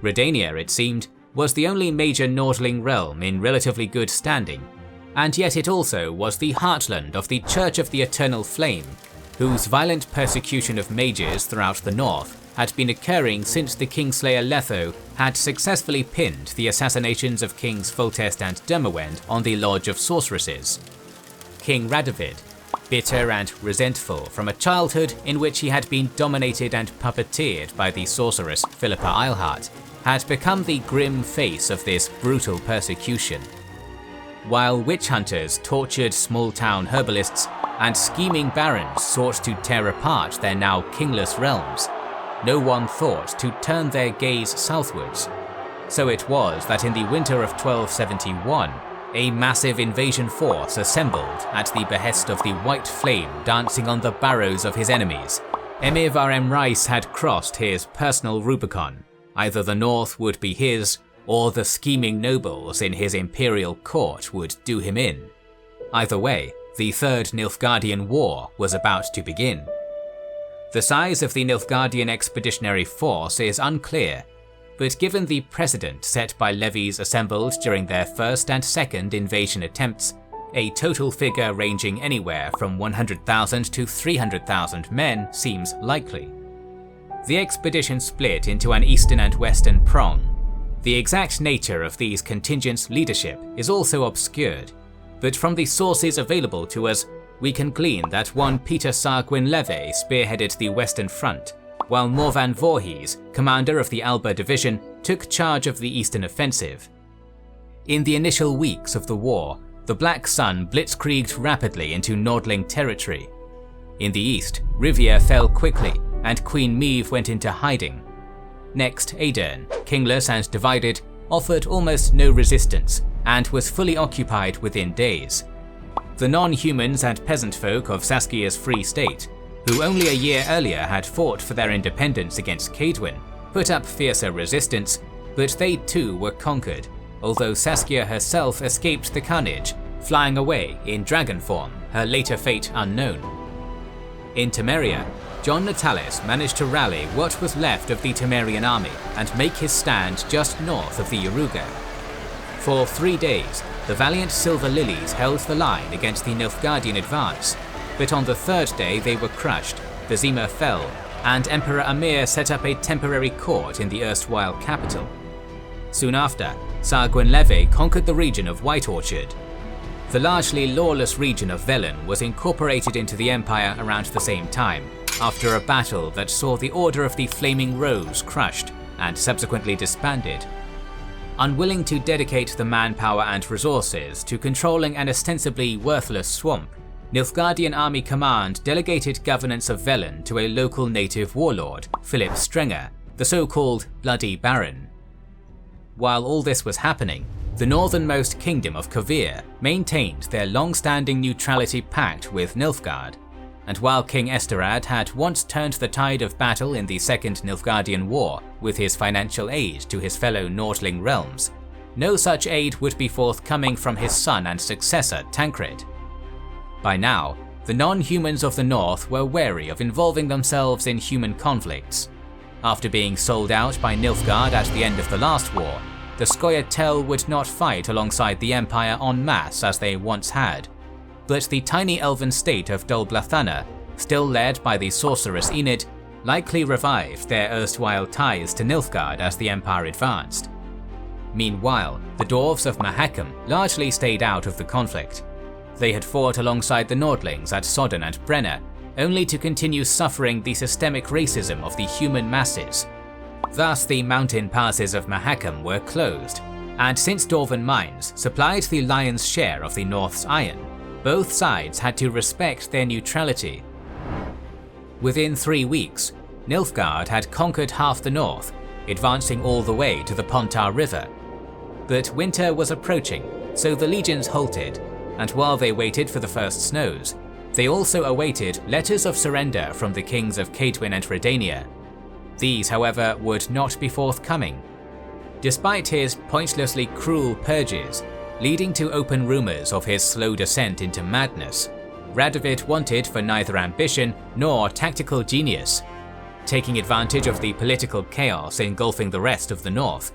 Redania, it seemed, was the only major Nordling realm in relatively good standing, and yet it also was the heartland of the Church of the Eternal Flame, whose violent persecution of mages throughout the north had been occurring since the Kingslayer Letho had successfully pinned the assassinations of Kings Foltest and Dermawend on the Lodge of Sorceresses. King Radovid, bitter and resentful from a childhood in which he had been dominated and puppeteered by the sorceress Philippa Eilhart, had become the grim face of this brutal persecution. While witch hunters tortured small-town herbalists and scheming barons sought to tear apart their now kingless realms, no one thought to turn their gaze southwards. So it was that in the winter of 1271, a massive invasion force assembled at the behest of the white flame dancing on the barrows of his enemies. Emir Varem Rais had crossed his personal Rubicon. Either the north would be his, or the scheming nobles in his imperial court would do him in. Either way, the Third Nilfgaardian War was about to begin. The size of the Nilfgaardian expeditionary force is unclear, but given the precedent set by levies assembled during their first and second invasion attempts, a total figure ranging anywhere from 100,000 to 300,000 men seems likely. The expedition split into an eastern and western prong. The exact nature of these contingents' leadership is also obscured, but from the sources available to us, we can glean that one Peter Sargwin Leve spearheaded the western front, while Morvan Voorhees, commander of the Alba division, took charge of the eastern offensive. In the initial weeks of the war, the Black Sun blitzkrieged rapidly into Nordling territory. In the east, Rivia fell quickly, and Queen Meve went into hiding. Next, Aedirn, kingless and divided, offered almost no resistance, and was fully occupied within days. The non-humans and peasant folk of Saskia's Free State, who only a year earlier had fought for their independence against Kaedwen, put up fiercer resistance, but they too were conquered, although Saskia herself escaped the carnage, flying away in dragon form, her later fate unknown. In Temeria, John Natalis managed to rally what was left of the Temerian army and make his stand just north of the Yaruga. For 3 days, the valiant Silver Lilies held the line against the Nilfgaardian advance, but on the third day they were crushed, Vizima fell, and Emperor Amir set up a temporary court in the erstwhile capital. Soon after, Sargwin Leve conquered the region of White Orchard. The largely lawless region of Velen was incorporated into the empire around the same time, after a battle that saw the Order of the Flaming Rose crushed and subsequently disbanded. Unwilling to dedicate the manpower and resources to controlling an ostensibly worthless swamp, Nilfgaardian Army Command delegated governance of Velen to a local native warlord, Philip Strenger, the so-called Bloody Baron. While all this was happening, the northernmost kingdom of Kovir maintained their long-standing neutrality pact with Nilfgaard, and while King Esterad had once turned the tide of battle in the Second Nilfgaardian War with his financial aid to his fellow Nordling realms, no such aid would be forthcoming from his son and successor Tancred. By now, the non-humans of the north were wary of involving themselves in human conflicts. After being sold out by Nilfgaard at the end of the last war, the scoia'tael would not fight alongside the Empire en masse as they once had, but the tiny elven state of Dol Blathana, still led by the sorceress Enid, likely revived their erstwhile ties to Nilfgaard as the Empire advanced. Meanwhile, the dwarves of Mahakam largely stayed out of the conflict. They had fought alongside the Nordlings at Sodden and Brenna, only to continue suffering the systemic racism of the human masses. Thus the mountain passes of Mahakam were closed, and since Dwarven mines supplied the lion's share of the North's iron, both sides had to respect their neutrality. Within 3 weeks, Nilfgaard had conquered half the north, advancing all the way to the Pontar River. But winter was approaching, so the legions halted, and while they waited for the first snows, they also awaited letters of surrender from the kings of Kaedwen and Redania. These, however, would not be forthcoming. Despite his pointlessly cruel purges, leading to open rumours of his slow descent into madness, Radovid wanted for neither ambition nor tactical genius. Taking advantage of the political chaos engulfing the rest of the north,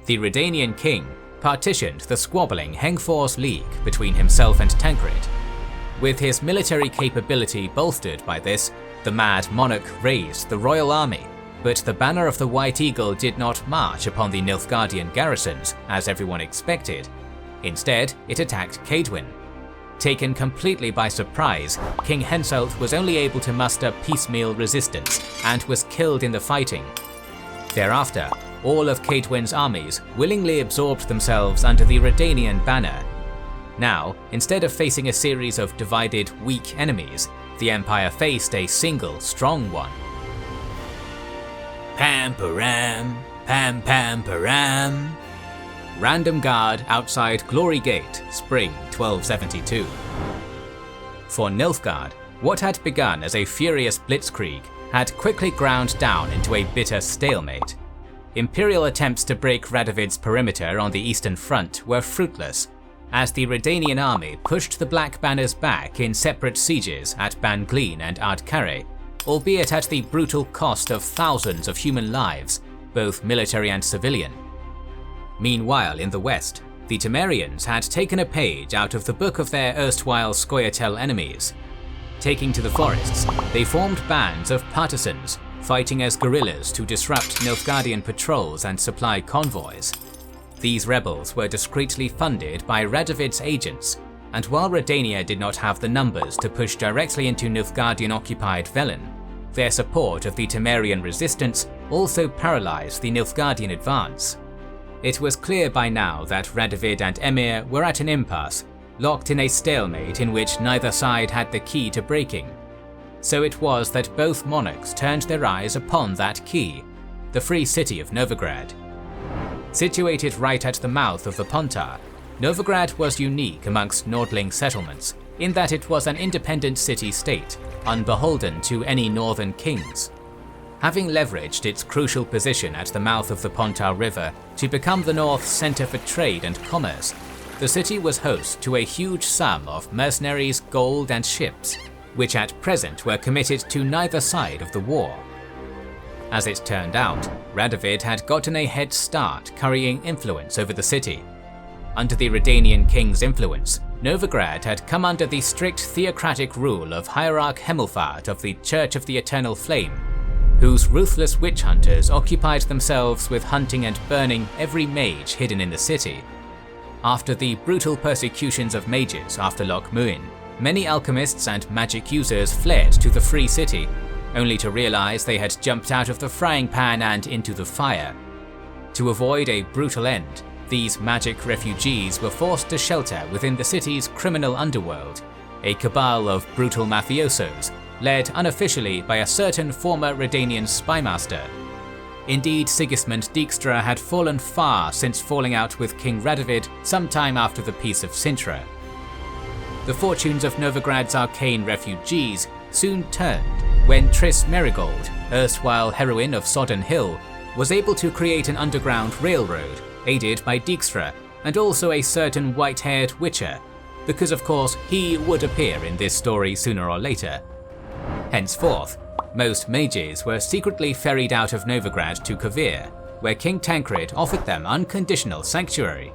the Redanian king partitioned the squabbling Hengforce League between himself and Tancred. With his military capability bolstered by this, the mad monarch raised the royal army, but the banner of the White Eagle did not march upon the Nilfgaardian garrisons as everyone expected. Instead, it attacked Kaedwen. Taken completely by surprise, King Henselt was only able to muster piecemeal resistance and was killed in the fighting. Thereafter, all of Kaedwen's armies willingly absorbed themselves under the Redanian banner. Now, instead of facing a series of divided, weak enemies, the Empire faced a single, strong one. Pam-param, pam-pam-param. Random guard outside Glory Gate, spring 1272. For Nilfgaard, what had begun as a furious blitzkrieg had quickly ground down into a bitter stalemate. Imperial attempts to break Radovid's perimeter on the eastern front were fruitless, as the Redanian army pushed the Black Banners back in separate sieges at Ban Glin and Ardcarre, albeit at the brutal cost of thousands of human lives, both military and civilian. Meanwhile in the west, the Temerians had taken a page out of the book of their erstwhile scoia'tael enemies. Taking to the forests, they formed bands of partisans, fighting as guerrillas to disrupt Nilfgaardian patrols and supply convoys. These rebels were discreetly funded by Radovid's agents, and while Redania did not have the numbers to push directly into Nilfgaardian-occupied Velen, their support of the Temerian resistance also paralysed the Nilfgaardian advance. It was clear by now that Radovid and Emir were at an impasse, locked in a stalemate in which neither side had the key to breaking. So it was that both monarchs turned their eyes upon that key, the free city of Novigrad. Situated right at the mouth of the Pontar, Novigrad was unique amongst Nordling settlements, in that it was an independent city-state, unbeholden to any northern kings. Having leveraged its crucial position at the mouth of the Pontar River to become the North's centre for trade and commerce, the city was host to a huge sum of mercenaries, gold and ships, which at present were committed to neither side of the war. As it turned out, Radovid had gotten a head start carrying influence over the city. Under the Redanian king's influence, Novigrad had come under the strict theocratic rule of Hierarch Hemelfart of the Church of the Eternal Flame, whose ruthless witch hunters occupied themselves with hunting and burning every mage hidden in the city. After the brutal persecutions of mages after Loc Muine, many alchemists and magic users fled to the free city, only to realize they had jumped out of the frying pan and into the fire. To avoid a brutal end, these magic refugees were forced to shelter within the city's criminal underworld, a cabal of brutal mafiosos, led unofficially by a certain former Redanian spymaster. Indeed, Sigismund Dijkstra had fallen far since falling out with King Radovid sometime after the Peace of Cintra. The fortunes of Novigrad's arcane refugees soon turned when Triss Merigold, erstwhile heroine of Sodden Hill, was able to create an underground railroad, aided by Dijkstra and also a certain white-haired witcher, because of course he would appear in this story sooner or later. Henceforth, most mages were secretly ferried out of Novigrad to Kovir, where King Tancred offered them unconditional sanctuary.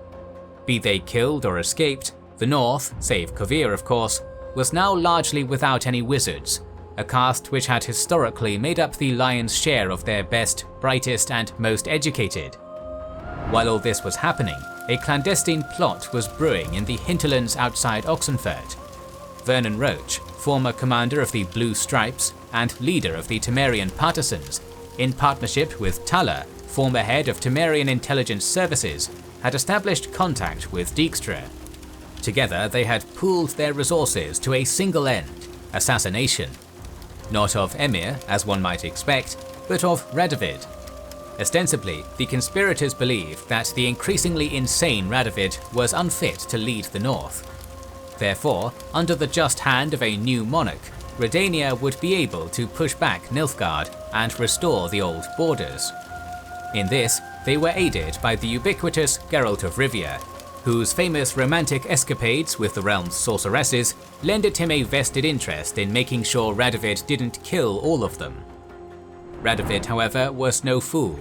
Be they killed or escaped, the north, save Kovir of course, was now largely without any wizards, a caste which had historically made up the lion's share of their best, brightest and most educated. While all this was happening, a clandestine plot was brewing in the hinterlands outside Oxenfurt. Vernon Roach, former commander of the Blue Stripes and leader of the Temerian partisans, in partnership with Tala, former head of Temerian intelligence services, had established contact with Dijkstra. Together they had pooled their resources to a single end: assassination. Not of Emir, as one might expect, but of Radovid. Ostensibly, the conspirators believed that the increasingly insane Radovid was unfit to lead the north. Therefore, under the just hand of a new monarch, Redania would be able to push back Nilfgaard and restore the old borders. In this, they were aided by the ubiquitous Geralt of Rivia, whose famous romantic escapades with the realm's sorceresses lended him a vested interest in making sure Radovid didn't kill all of them. Radovid, however, was no fool.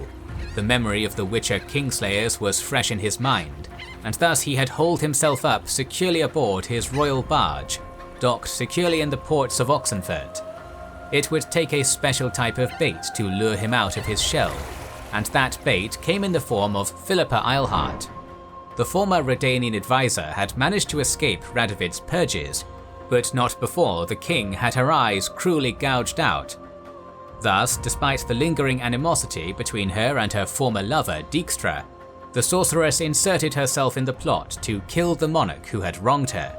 The memory of the Witcher Kingslayers was fresh in his mind, and thus he had hauled himself up securely aboard his royal barge, docked securely in the ports of Oxenfurt. It would take a special type of bait to lure him out of his shell, and that bait came in the form of Philippa Eilhart. The former Redanian advisor had managed to escape Radovid's purges, but not before the king had her eyes cruelly gouged out. Thus, despite the lingering animosity between her and her former lover Dijkstra, the sorceress inserted herself in the plot to kill the monarch who had wronged her.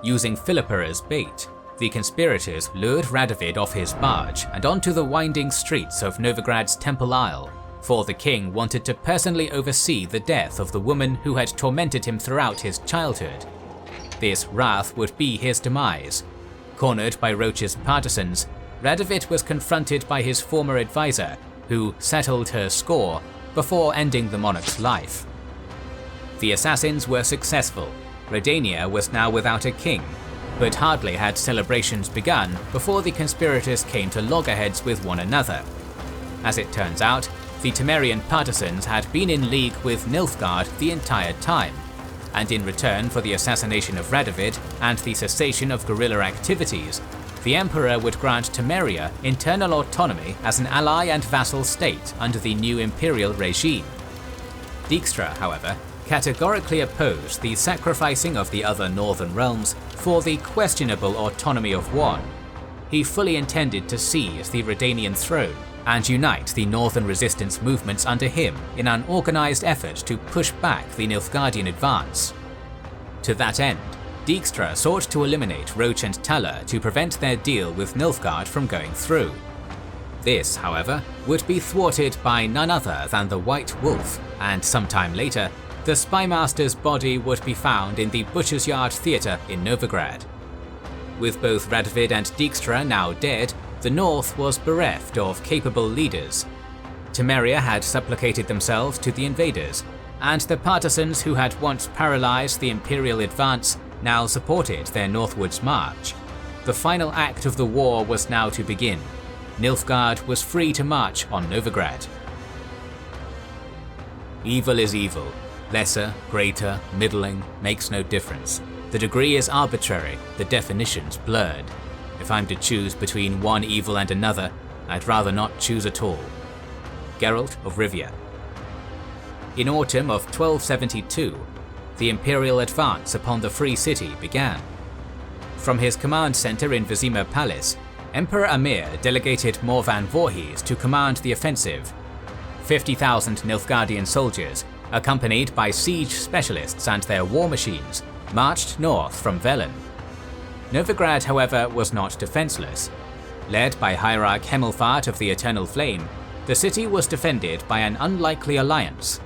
Using Philippa as bait, the conspirators lured Radovid off his barge and onto the winding streets of Novigrad's Temple Isle, for the king wanted to personally oversee the death of the woman who had tormented him throughout his childhood. This wrath would be his demise. Cornered by Roach's partisans, Radovid was confronted by his former advisor, who settled her score before ending the monarch's life. The assassins were successful. Redania was now without a king, but hardly had celebrations begun before the conspirators came to loggerheads with one another. As it turns out, the Temerian partisans had been in league with Nilfgaard the entire time, and in return for the assassination of Radovid and the cessation of guerrilla activities, the Emperor would grant Temeria internal autonomy as an ally and vassal state under the new imperial regime. Dijkstra, however, categorically opposed the sacrificing of the other northern realms for the questionable autonomy of one. He fully intended to seize the Redanian throne and unite the northern resistance movements under him in an organized effort to push back the Nilfgaardian advance. To that end, Dijkstra sought to eliminate Roach and Tala to prevent their deal with Nilfgaard from going through. This, however, would be thwarted by none other than the White Wolf, and sometime later, the Spymaster's body would be found in the Butcher's Yard Theatre in Novigrad. With both Radovid and Dijkstra now dead, the north was bereft of capable leaders. Temeria had supplicated themselves to the invaders, and the partisans who had once paralyzed the imperial advance now supported their northwards march. The final act of the war was now to begin. Nilfgaard was free to march on Novigrad. Evil is evil. Lesser, greater, middling, makes no difference. The degree is arbitrary, the definition's blurred. If I'm to choose between one evil and another, I'd rather not choose at all. Geralt of Rivia. In autumn of 1272, the imperial advance upon the Free City began. From his command center in Vizima Palace, Emperor Amir delegated Morvan Voorhees to command the offensive. 50,000 Nilfgaardian soldiers, accompanied by siege specialists and their war machines, marched north from Velen. Novigrad, however, was not defenseless. Led by Hierarch Hemmelfart of the Eternal Flame, the city was defended by an unlikely alliance.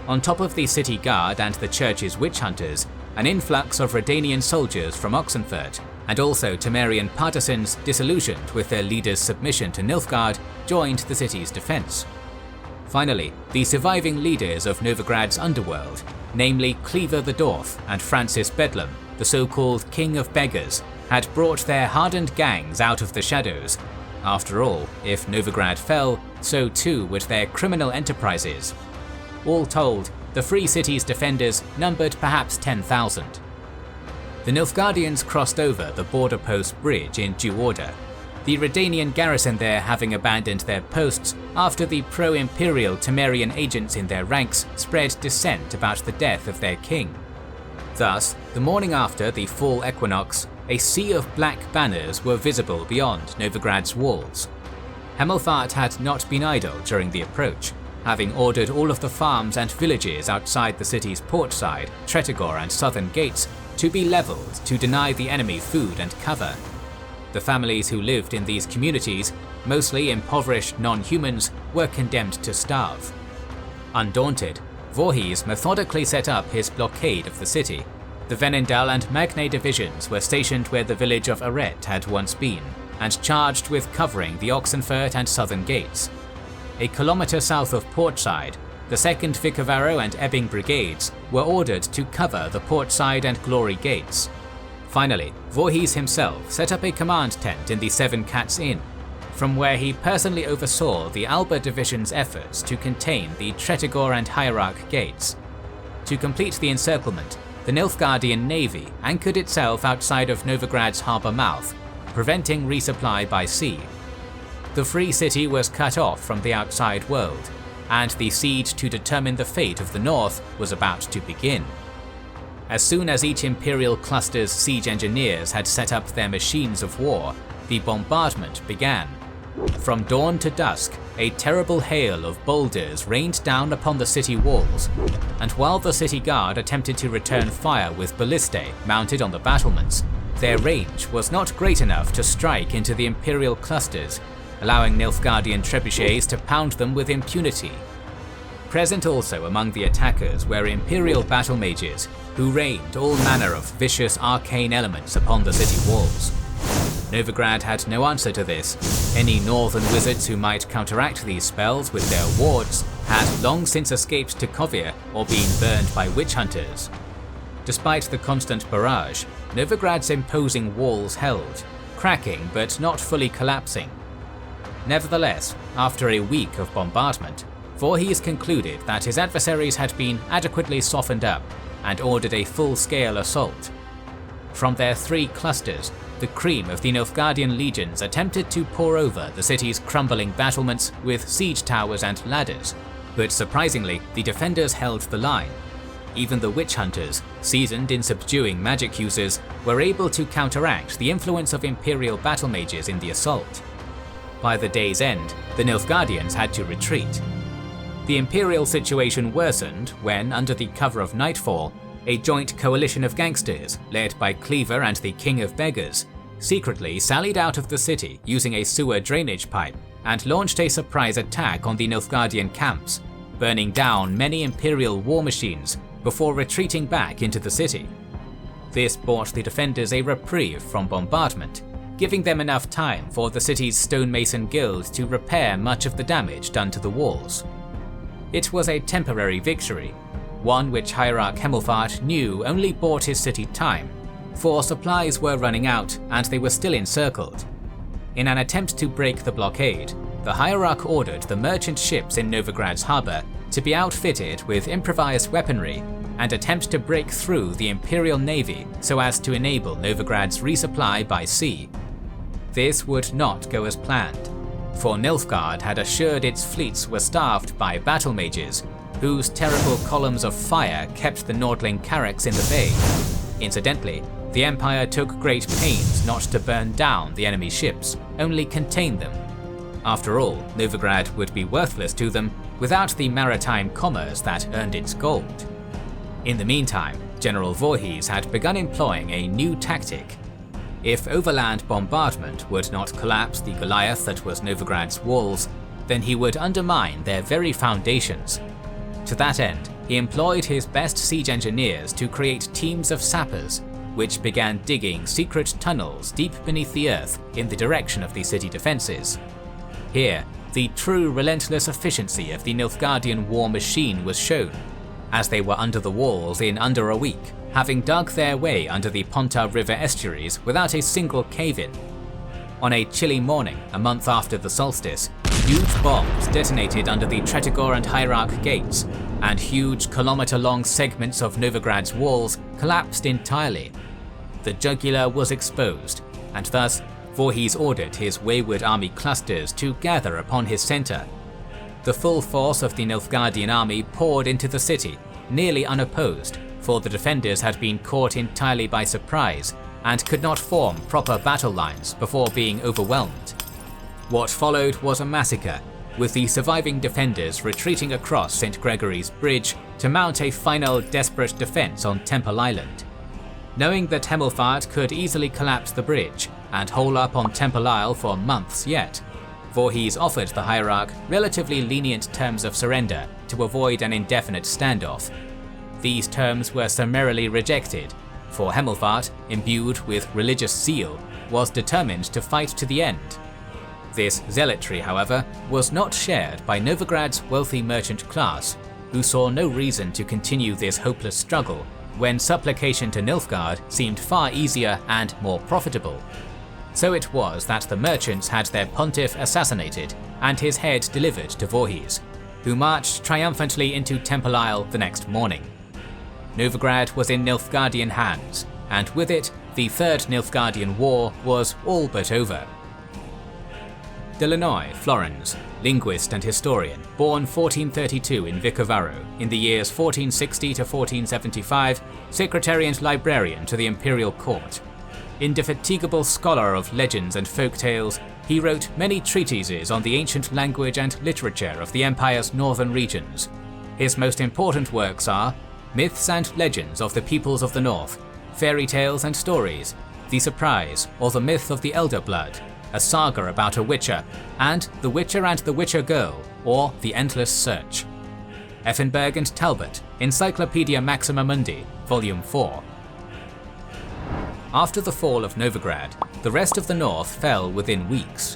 On top of the city guard and the church's witch hunters, an influx of Redanian soldiers from Oxenfurt, and also Temerian partisans disillusioned with their leader's submission to Nilfgaard, joined the city's defense. Finally, the surviving leaders of Novigrad's underworld, namely Cleaver the Dwarf and Francis Bedlam, the so-called King of Beggars, had brought their hardened gangs out of the shadows. After all, if Novigrad fell, so too would their criminal enterprises. All told, the Free City's defenders numbered perhaps 10,000. The Nilfgaardians crossed over the border post bridge in due order, the Redanian garrison there having abandoned their posts after the pro-imperial Temerian agents in their ranks spread dissent about the death of their king. Thus, the morning after the fall equinox, a sea of black banners were visible beyond Novigrad's walls. Hemmelfart had not been idle during the approach, having ordered all of the farms and villages outside the city's portside, Tretogor and southern gates to be levelled to deny the enemy food and cover. The families who lived in these communities, mostly impoverished non-humans, were condemned to starve. Undaunted, Voorhees methodically set up his blockade of the city. The Venendal and Magne divisions were stationed where the village of Arret had once been, and charged with covering the Oxenfurt and southern gates. A kilometre south of Portside, the 2nd Vicovaro and Ebbing brigades were ordered to cover the Portside and Glory gates. Finally, Voorhees himself set up a command tent in the Seven Cats Inn. from where he personally oversaw the Alba Division's efforts to contain the Tretogor and Hierarch gates. To complete the encirclement, the Nilfgaardian navy anchored itself outside of Novigrad's harbour mouth, preventing resupply by sea. The free city was cut off from the outside world, and the siege to determine the fate of the north was about to begin. As soon as each Imperial cluster's siege engineers had set up their machines of war, the bombardment began. From dawn to dusk, a terrible hail of boulders rained down upon the city walls, and while the city guard attempted to return fire with ballistae mounted on the battlements, their range was not great enough to strike into the Imperial clusters, allowing Nilfgaardian trebuchets to pound them with impunity. Present also among the attackers were Imperial battle mages, who rained all manner of vicious arcane elements upon the city walls. Novigrad had no answer to this. Any northern wizards who might counteract these spells with their wards had long since escaped to Kovir or been burned by witch hunters. Despite the constant barrage, Novigrad's imposing walls held, cracking but not fully collapsing. Nevertheless, after a week of bombardment, Voorhees concluded that his adversaries had been adequately softened up and ordered a full-scale assault. From their 3 clusters, the cream of the Nilfgaardian legions attempted to pour over the city's crumbling battlements with siege towers and ladders, but surprisingly, the defenders held the line. Even the witch hunters, seasoned in subduing magic users, were able to counteract the influence of Imperial battle mages in the assault. By the day's end, the Nilfgaardians had to retreat. The Imperial situation worsened when, under the cover of nightfall, a joint coalition of gangsters, led by Cleaver and the King of Beggars, secretly sallied out of the city using a sewer drainage pipe and launched a surprise attack on the Nilfgaardian camps, burning down many Imperial war machines before retreating back into the city. This brought the defenders a reprieve from bombardment, giving them enough time for the city's stonemason guild to repair much of the damage done to the walls. It was a temporary victory, one which Hierarch Hemmelfart knew only bought his city time, for supplies were running out and they were still encircled. In an attempt to break the blockade, the Hierarch ordered the merchant ships in Novigrad's harbour to be outfitted with improvised weaponry and attempt to break through the Imperial navy so as to enable Novigrad's resupply by sea. This would not go as planned, for Nilfgaard had assured its fleets were staffed by battle mages, whose terrible columns of fire kept the Nordling carracks in the bay. Incidentally, the Empire took great pains not to burn down the enemy ships, only contain them. After all, Novigrad would be worthless to them without the maritime commerce that earned its gold. In the meantime, General Voorhees had begun employing a new tactic. If overland bombardment would not collapse the Goliath that was Novigrad's walls, then he would undermine their very foundations. To that end, he employed his best siege engineers to create teams of sappers, which began digging secret tunnels deep beneath the earth in the direction of the city defences. Here, the true relentless efficiency of the Nilfgaardian war machine was shown, as they were under the walls in under a week, having dug their way under the Ponta River estuaries without a single cave-in. On a chilly morning, a month after the solstice, huge bombs detonated under the Tretogor and Hierarch gates, and huge kilometre-long segments of Novigrad's walls collapsed entirely. The jugular was exposed, and thus Voorhees ordered his wayward army clusters to gather upon his centre. The full force of the Nilfgaardian army poured into the city, nearly unopposed, for the defenders had been caught entirely by surprise and could not form proper battle lines before being overwhelmed. What followed was a massacre, with the surviving defenders retreating across St. Gregory's Bridge to mount a final desperate defence on Temple Island. Knowing that Hemmelfart could easily collapse the bridge and hole up on Temple Isle for months yet, Voorhees offered the Hierarch relatively lenient terms of surrender to avoid an indefinite standoff. These terms were summarily rejected, for Hemmelfart, imbued with religious zeal, was determined to fight to the end. This zealotry, however, was not shared by Novigrad's wealthy merchant class, who saw no reason to continue this hopeless struggle when supplication to Nilfgaard seemed far easier and more profitable. So it was that the merchants had their pontiff assassinated and his head delivered to Voorhis, who marched triumphantly into Temple Isle the next morning. Novigrad was in Nilfgaardian hands, and with it, the Third Nilfgaardian War was all but over. Delanoy Florens, linguist and historian, born 1432 in Vicovaro, in the years 1460 to 1475, secretary and librarian to the imperial court. Indefatigable scholar of legends and folk tales, he wrote many treatises on the ancient language and literature of the empire's northern regions. His most important works are Myths and Legends of the Peoples of the North, Fairy Tales and Stories, The Surprise or the Myth of the Elder Blood, a saga about a witcher, and The Witcher and the Witcher Girl, or The Endless Search. Effenberg and Talbot, Encyclopaedia Maxima Mundi, Volume 4. After the fall of Novigrad, the rest of the north fell within weeks.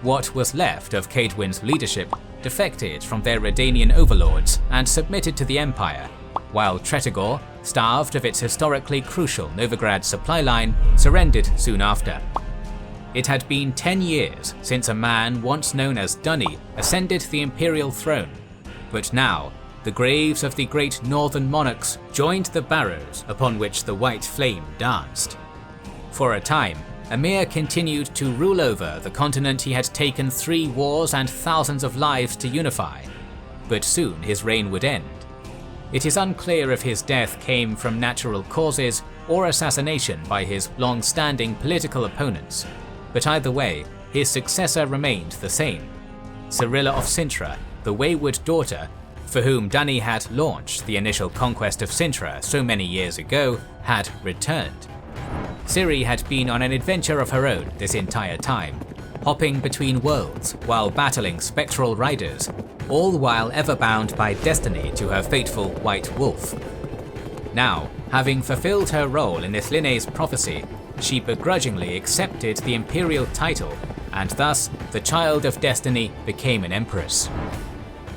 What was left of Cadwin's leadership defected from their Redanian overlords and submitted to the Empire, while Tretogor, starved of its historically crucial Novigrad supply line, surrendered soon after. It had been 10 years since a man once known as Dunny ascended the imperial throne, but now the graves of the great northern monarchs joined the barrows upon which the white flame danced. For a time, Emir continued to rule over the continent he had taken 3 wars and thousands of lives to unify, but soon his reign would end. It is unclear if his death came from natural causes or assassination by his long-standing political opponents, but either way, his successor remained the same. Cyrilla of Cintra, the wayward daughter, for whom Dunny had launched the initial conquest of Cintra so many years ago, had returned. Ciri had been on an adventure of her own this entire time, hopping between worlds while battling spectral riders, all while ever bound by destiny to her fateful White Wolf. Now, having fulfilled her role in Ithlinne's prophecy, she begrudgingly accepted the imperial title, and thus the Child of Destiny became an empress.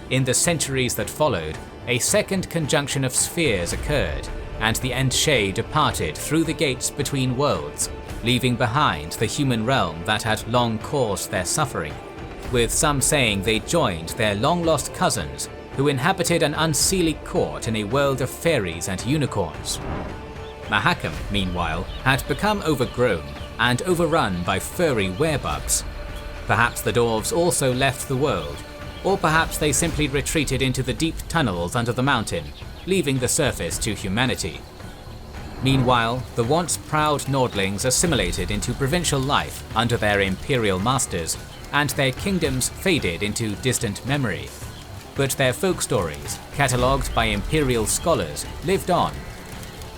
In the centuries that followed, a second conjunction of spheres occurred, and the Endshe departed through the gates between worlds, leaving behind the human realm that had long caused their suffering, with some saying they joined their long-lost cousins who inhabited an unseelie court in a world of fairies and unicorns. Mahakam, meanwhile, had become overgrown and overrun by furry werebugs. Perhaps the dwarves also left the world, or perhaps they simply retreated into the deep tunnels under the mountain, leaving the surface to humanity. Meanwhile, the once proud Nordlings assimilated into provincial life under their imperial masters, and their kingdoms faded into distant memory. But their folk stories, catalogued by imperial scholars, lived on.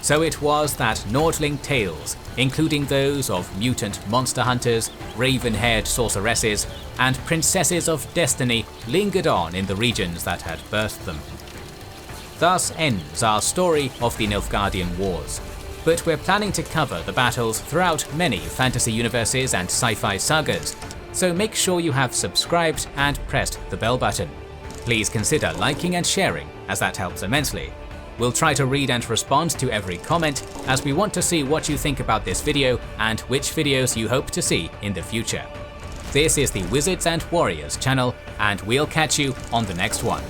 So it was that Nordling tales, including those of mutant monster hunters, raven-haired sorceresses, and princesses of destiny, lingered on in the regions that had birthed them. Thus ends our story of the Nilfgaardian Wars, but we're planning to cover the battles throughout many fantasy universes and sci-fi sagas, so make sure you have subscribed and pressed the bell button. Please consider liking and sharing, as that helps immensely. We'll try to read and respond to every comment, as we want to see what you think about this video and which videos you hope to see in the future. This is the Wizards and Warriors channel, and we'll catch you on the next one.